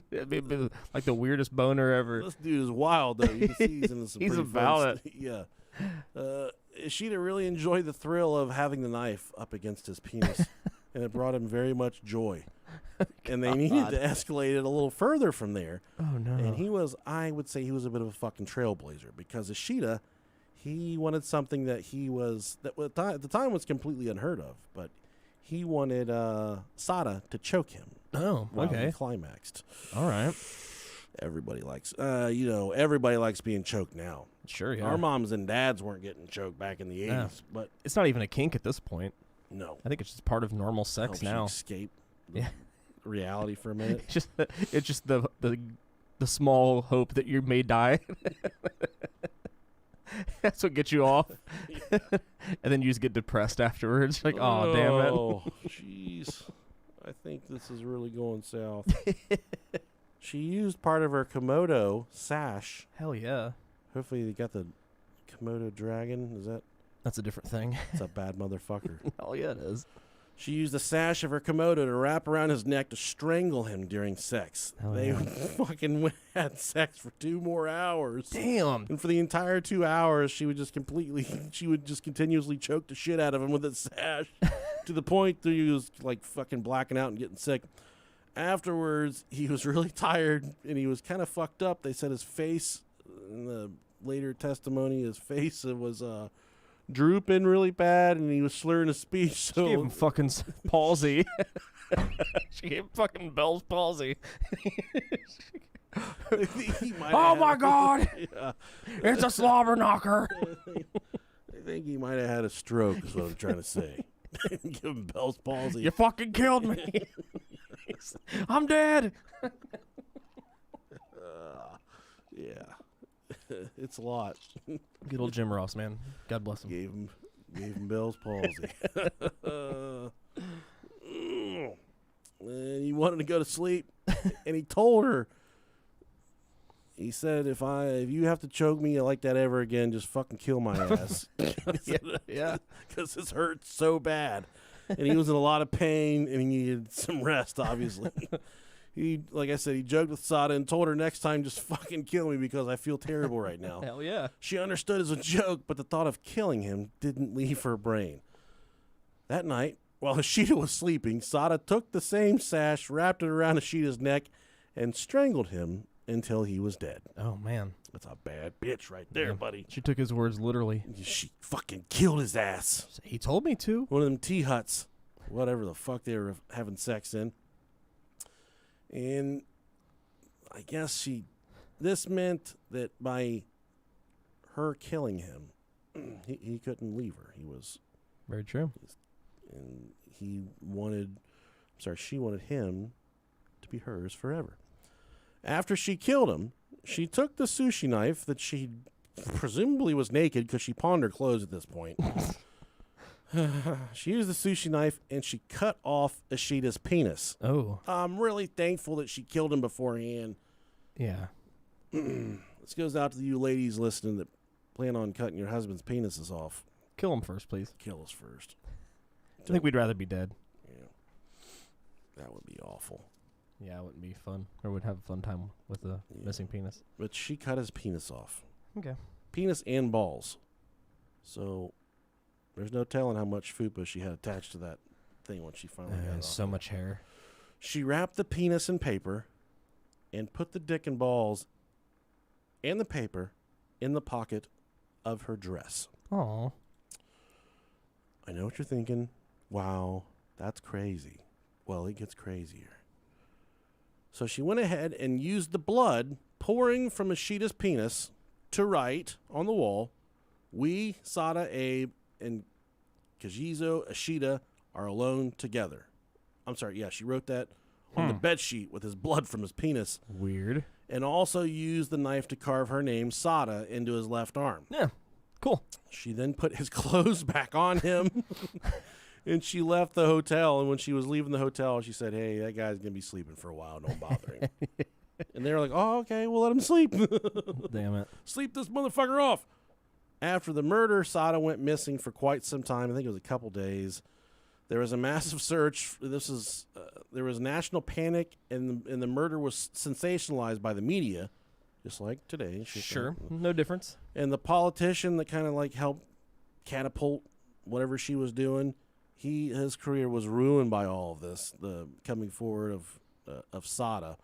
It'd be like the weirdest boner ever. This dude is wild, though. You can see he's in some He's pretty about fun Yeah. Ishida really enjoyed the thrill of having the knife up against his penis, and it brought him very much joy. And they needed to escalate it a little further from there. Oh, no. And I would say he was a bit of a fucking trailblazer, because Ishida, he wanted something that at the time was completely unheard of, but he wanted Sada to choke him. Oh, while okay. he climaxed. All right. Everybody likes, everybody likes being choked now. Sure, yeah. Our moms and dads weren't getting choked back in the 80s, No. but It's not even a kink at this point. no. I think it's just part of normal sex Helps you now. escape Yeah. reality for a minute. It's just the small hope that you may die. That's what gets you off. And then you just get depressed afterwards. Like, oh, damn it. Oh, jeez. I think this is really going south. She used part of her Komodo sash. Hell yeah. Hopefully they got the Komodo dragon. Is that? That's a different thing. It's a bad motherfucker. Hell yeah, it is. She used the sash of her Komodo to wrap around his neck to strangle him during sex. Hell They yeah. fucking had sex for 2 more hours. Damn. And for the entire 2 hours, she would just continuously choke the shit out of him with a sash to the point that he was like fucking blacking out and getting sick. Afterwards, he was really tired and he was kind of fucked up. They said his face, in the later testimony, his face was drooping really bad and he was slurring his speech. So She gave him fucking palsy. She gave him fucking Bell's palsy. Oh my God! Yeah. It's a slobber knocker. I think he might have had a stroke, is what I'm trying to say. Give him Bell's palsy. You fucking killed me. I'm dead. Yeah. It's a lot. Good old Jim Ross, man. God bless him. Gave him Bell's palsy. And he wanted to go to sleep, and he told her, he said, if you have to choke me like that ever again, just fucking kill my ass. Yeah. Because this hurts so bad. And he was in a lot of pain, and he needed some rest, obviously. Like I said, he joked with Sada and told her next time, just fucking kill me because I feel terrible right now. Hell yeah. She understood as a joke, but the thought of killing him didn't leave her brain. That night, while Ishida was sleeping, Sada took the same sash, wrapped it around Ishida's neck, and strangled him until he was dead. Oh, man. That's a bad bitch right there, Yeah. buddy. She took his words literally. She fucking killed his ass. He told me to. One of them tea huts, whatever the fuck they were having sex in. And I guess this meant that by her killing him, he couldn't leave her. He was, Very true. and she wanted him to be hers forever. After she killed him, she took the sushi knife that she presumably was naked because she pawned her clothes at this point. She used the sushi knife and she cut off Ishida's penis. Oh. I'm really thankful that she killed him beforehand. Yeah. This goes out to you ladies listening that plan on cutting your husband's penises off. Kill him first, please. Kill us first. I think we'd rather be dead. Yeah. That would be awful. Yeah, it wouldn't be fun. Or would have a fun time with the missing penis. But she cut his penis off. Okay. Penis and balls. So there's no telling how much fupa she had attached to that thing when she finally got it off. So much hair. She wrapped the penis in paper and put the dick and balls and the paper in the pocket of her dress. Oh. I know what you're thinking. Wow, that's crazy. Well, it gets crazier. So she went ahead and used the blood pouring from Ishida's penis to write on the wall, "We, Sada, Abe, and Kajizo Ishida are alone together." I'm sorry, yeah, she wrote that on the bed sheet with his blood from his penis. Weird. and also used the knife to carve her name, Sada, into his left arm. Yeah, cool. She then put his clothes back on him, and she left the hotel. And when she was leaving the hotel, she said, "Hey, that guy's going to be sleeping for a while. Don't bother him." And they were like, "Oh, okay, we'll let him sleep." Damn it. Sleep this motherfucker off. After the murder, Sada went missing for quite some time. I think it was a couple days. There was a massive search. There was national panic, and the murder was sensationalized by the media, just like today. Sure, no difference. And the politician that kind of like helped catapult whatever she was doing, his career was ruined by all of this. The coming forward of Sada.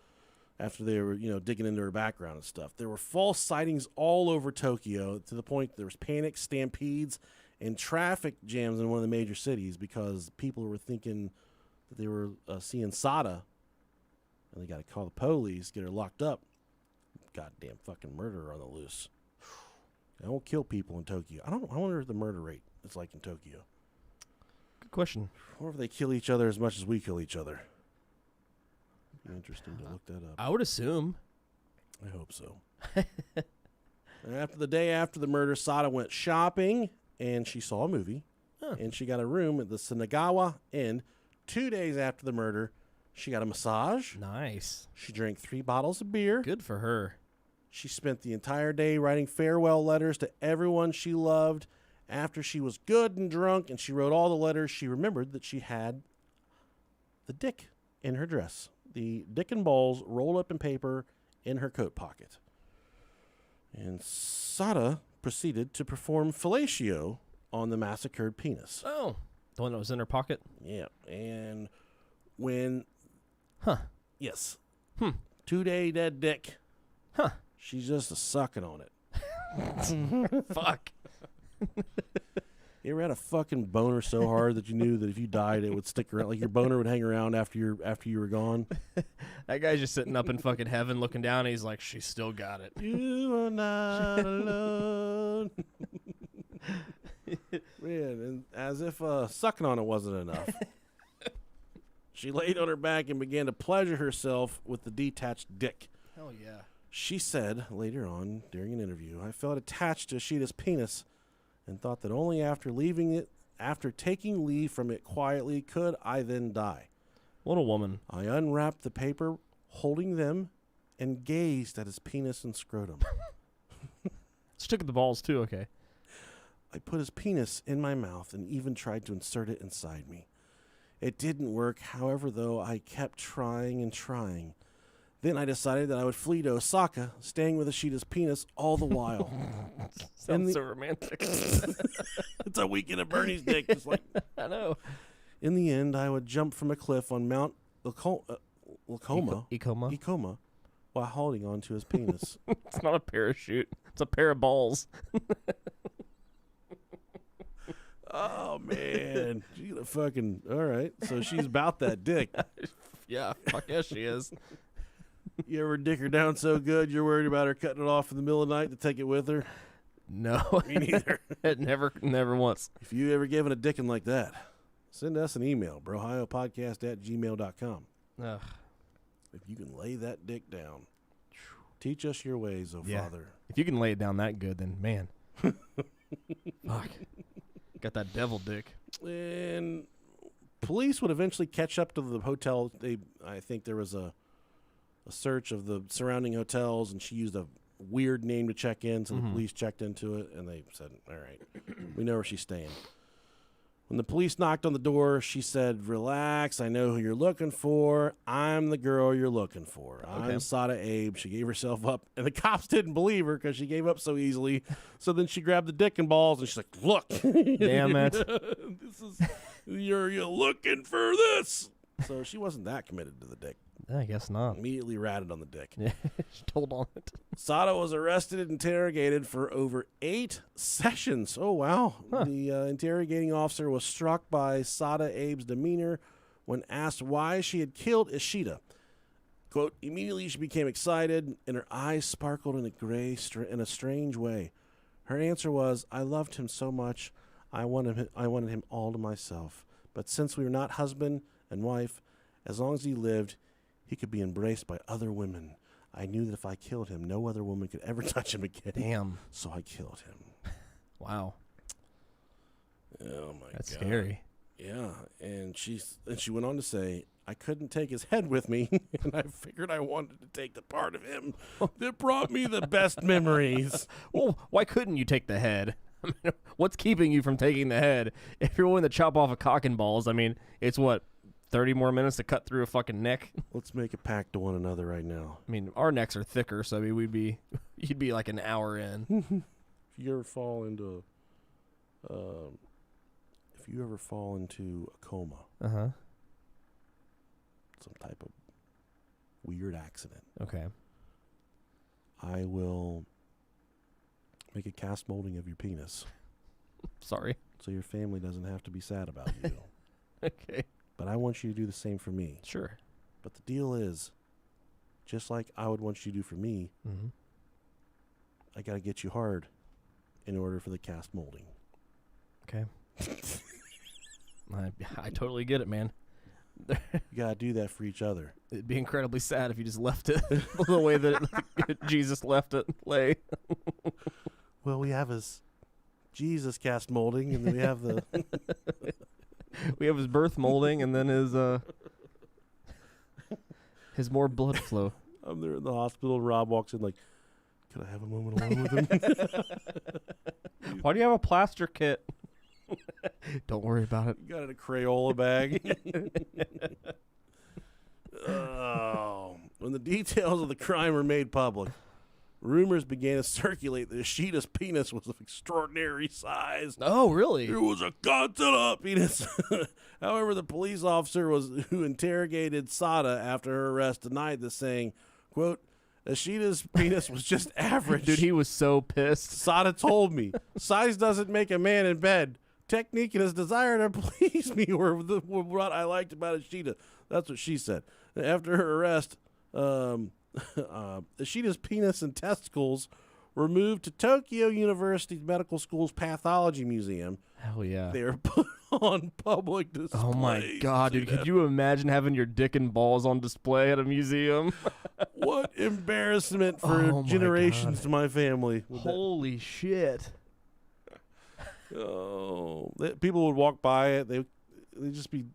After they were, digging into her background and stuff. There were false sightings all over Tokyo to the point there was panic, stampedes, and traffic jams in one of the major cities because people were thinking that they were seeing Sada, and they got to call the police, get her locked up. Goddamn fucking murderer on the loose. They don't kill people in Tokyo. I wonder what the murder rate is like in Tokyo. Good question. Or if they kill each other as much as we kill each other. Interesting to look that up. I would assume. I hope so. And after the day after the murder, Sada went shopping, and she saw a movie, and she got a room at the Shinagawa Inn. 2 days after the murder, she got a massage. Nice. She drank 3 bottles of beer. Good for her. She spent the entire day writing farewell letters to everyone she loved. After she was good and drunk, and she wrote all the letters, she remembered that she had the dick in her dress. The dick and balls rolled up in paper in her coat pocket. And Sada proceeded to perform fellatio on the massacred penis. Oh, the one that was in her pocket? Yeah. And when... Huh. Yes. 2-day dead dick. Huh. She's just sucking on it. Fuck. You ever had a fucking boner so hard that you knew that if you died, it would stick around? Like your boner would hang around after you were gone? That guy's just sitting up in fucking heaven looking down, and he's like, she still got it. You are not alone. Man, and as if sucking on it wasn't enough, she laid on her back and began to pleasure herself with the detached dick. Hell yeah. She said later on during an interview, "I felt attached to Ishida's penis and thought that only after taking leave from it quietly could I then die. What a woman." I unwrapped the paper, holding them, and gazed at his penis and scrotum. Stick at the balls, too, okay. I put his penis in my mouth and even tried to insert it inside me. It didn't work, however, though I kept trying and trying. Then I decided that I would flee to Osaka, staying with Ishida's penis all the while." Sounds so romantic. It's a weekend at Bernie's dick. Just like, I know. in the end, I would jump from a cliff on Mount Ikoma. while holding on to his penis. It's not a parachute. It's a pair of balls. Oh, man. She's a fucking... All right. So she's about that dick. Yeah, fuck yes she is. You ever dick her down so good you're worried about her cutting it off in the middle of the night to take it with her? No. Me neither. Never once. If you ever given a dicking like that, send us an email, brohiopodcast@gmail.com. Ugh. If you can lay that dick down, teach us your ways, O Father. If you can lay it down that good, then man. Fuck. Got that devil dick. And police would eventually catch up to the hotel. I think there was a search of the surrounding hotels, and she used a weird name to check in, so the police checked into it, and they said, all right, we know where she's staying. When the police knocked on the door, she said, "Relax, I know who you're looking for. I'm the girl you're looking for. Okay. I'm Sada Abe." She gave herself up, and the cops didn't believe her because she gave up so easily. So then she grabbed the dick and balls, and she's like, "Look, damn it, this is you're looking for this." So she wasn't that committed to the dick. I guess not. Immediately ratted on the dick. Yeah, she told on it. Sada was arrested and interrogated for over 8 sessions. Oh, wow. Huh. The interrogating officer was struck by Sada Abe's demeanor when asked why she had killed Ishida. Quote, "Immediately she became excited, and her eyes sparkled in a strange way. Her answer was, 'I loved him so much, I wanted him all to myself. But since we were not husband and wife, as long as he lived, he could be embraced by other women. I knew that if I killed him, no other woman could ever touch him again. Damn. So I killed him. Wow. Oh my That's God. scary. Yeah, and she went on to say, I couldn't take his head with me, and I figured I wanted to take the part of him that brought me the best memories. Well, why couldn't you take the head? I mean, what's keeping you from taking the head? If you're willing to chop off a cock and balls, I mean, it's what, 30 more minutes to cut through a fucking neck? Let's make a pact to one another right now. I mean, our necks are thicker, so I mean, you'd be like an hour in. If you ever fall into a coma, Uh-huh. some type of weird accident, Okay. I will make a cast molding of your penis Sorry. so your family doesn't have to be sad about you. Okay. But I want you to do the same for me. Sure. But the deal is, just like I would want you to do for me, Mm-hmm. I got to get you hard in order for the cast molding. Okay. I totally get it, man. You got to do that for each other. It'd be incredibly sad if you just left it the way that Jesus left it lay. Well, we have his Jesus cast molding, and then we have the... We have his birth molding, and then his more blood flow. I'm there in the hospital, and Rob walks in like, can I have a moment alone with him? Why do you have a plaster kit? Don't worry about it. You got it in a Crayola bag. Oh. When the details of the crime were made public, rumors began to circulate that Ishida's penis was of extraordinary size. Oh, really? It was a Godzilla penis. However, the police officer who interrogated Sada after her arrest denied this, saying, quote, Ishida's penis was just average. Dude, he was so pissed. Sada told me, size doesn't make a man in bed. Technique and his desire to please me were what I liked about Ishida. That's what she said. After her arrest, Ishida's penis and testicles were moved to Tokyo University Medical School's Pathology Museum. Hell yeah. They were put on public display. Oh my God, dude. Could you imagine having your dick and balls on display at a museum? What embarrassment for Oh my generations God. to my family. Holy shit. Oh, people would walk by it. They'd just be,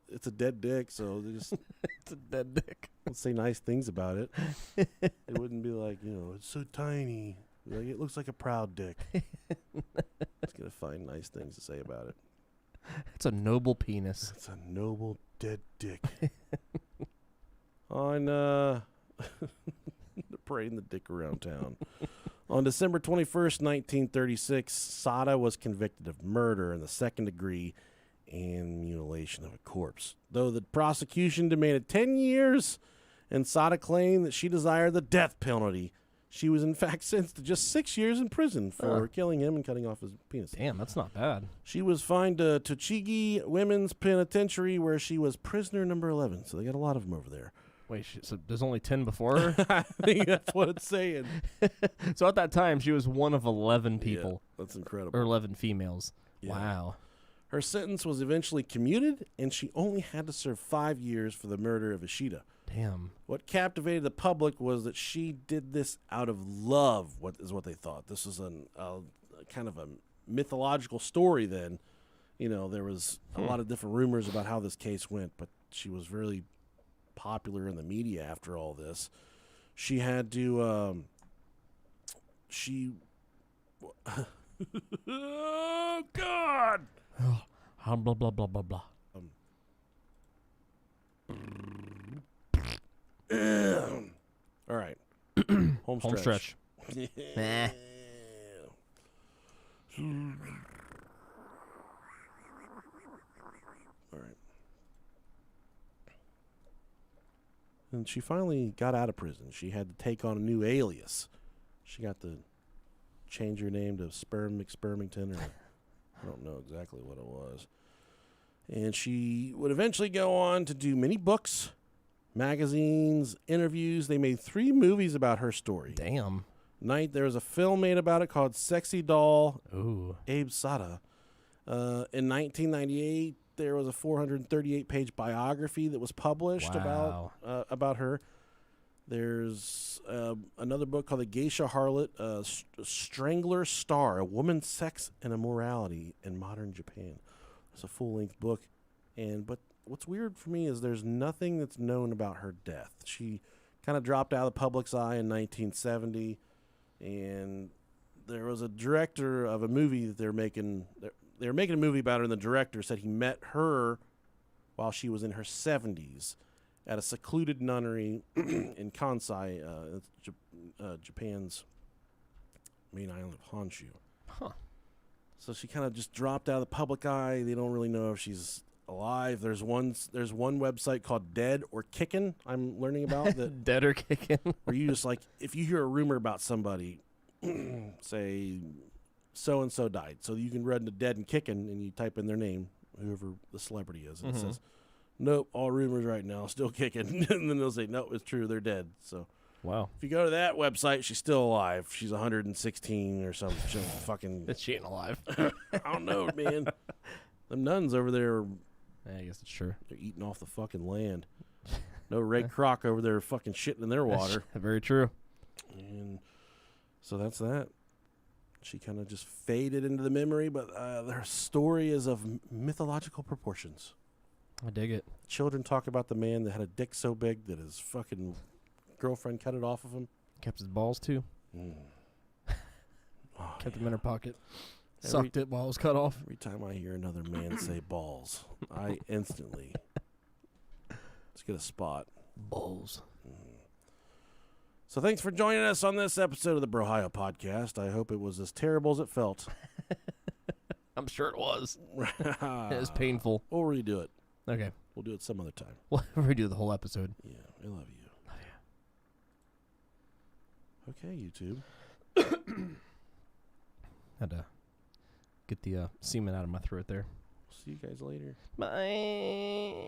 it's a dead dick, so they just It's a dead dick. would say nice things about it. They wouldn't be like, it's so tiny. Like, it looks like a proud dick. Just gonna find nice things to say about it. It's a noble penis. It's a noble dead dick. On parading the dick around town. On December 21st, 1936, Sada was convicted of murder in the second degree and mutilation of a corpse. Though the prosecution demanded 10 years, and Sada claimed that she desired the death penalty, she was in fact sentenced to just 6 years in prison for killing him and cutting off his penis. Damn, that's not bad. She was fined to Tochigi Women's Penitentiary, where she was prisoner number 11. So they got a lot of them over there. Wait, so there's only 10 before her? I think that's what it's saying. So at that time, she was one of 11 people. Yeah, that's incredible. Or 11 females. Yeah. Wow. Her sentence was eventually commuted, and she only had to serve 5 years for the murder of Ishida. Damn. What captivated the public was that she did this out of love, what they thought. This was a kind of a mythological story then. There was a lot of different rumors about how this case went, but she was really popular in the media after all this. She had to oh God, Blah, blah, blah, blah, blah. all right. Home Home stretch. Nah. All right. And she finally got out of prison. She had to take on a new alias. She got to change her name to Sperm McSpermington, or I don't know exactly what it was. And she would eventually go on to do many books, magazines, interviews. They made 3 movies about her story. Damn. There was a film made about it called Sexy Doll, Ooh. Abe Sada. In 1998, there was a 438-page biography that was published Wow. about her. There's another book called The Geisha Harlot, Strangler Star, A Woman's Sex and Immorality in Modern Japan. It's a full-length book. But what's weird for me is there's nothing that's known about her death. She kind of dropped out of the public's eye in 1970, and there was a director of a movie that they were making a movie about her, and the director said he met her while she was in her 70s at a secluded nunnery in Kansai, Japan's main island of Honshu. Huh. So she kind of just dropped out of the public eye. They don't really know if she's alive. There's one website called Dead or Kickin' I'm learning about that. Dead or Kickin'. Where you just, like, if you hear a rumor about somebody, say so-and-so died. So you can run to Dead and Kickin' and you type in their name, whoever the celebrity is, and it says, nope, all rumors right now, still kicking. And then they'll say, no, it's true, they're dead. So wow. if you go to that website, she's still alive. She's 116 or something. She's fucking... She ain't alive. I don't know, man. Them nuns over there, I guess it's true. they're eating off the fucking land. No Ray Kroc over there fucking shitting in their water. Very true. And so that's that. She kind of just faded into the memory, but their story is of mythological proportions. I dig it. Children talk about the man that had a dick so big that his fucking girlfriend cut it off of him. Kept his balls, too. Oh, Kept them in her pocket. Every- Sucked it while it was cut off. Every time I hear another man say balls, I instantly just get a spot. Balls. So thanks for joining us on this episode of the Brohio Podcast. I hope it was as terrible as it felt. I'm sure it was. It was painful. We'll redo it. Okay. We'll do it some other time. We'll redo the whole episode. Yeah, I love you. Okay, YouTube. Had to get the semen out of my throat there. See you guys later. Bye.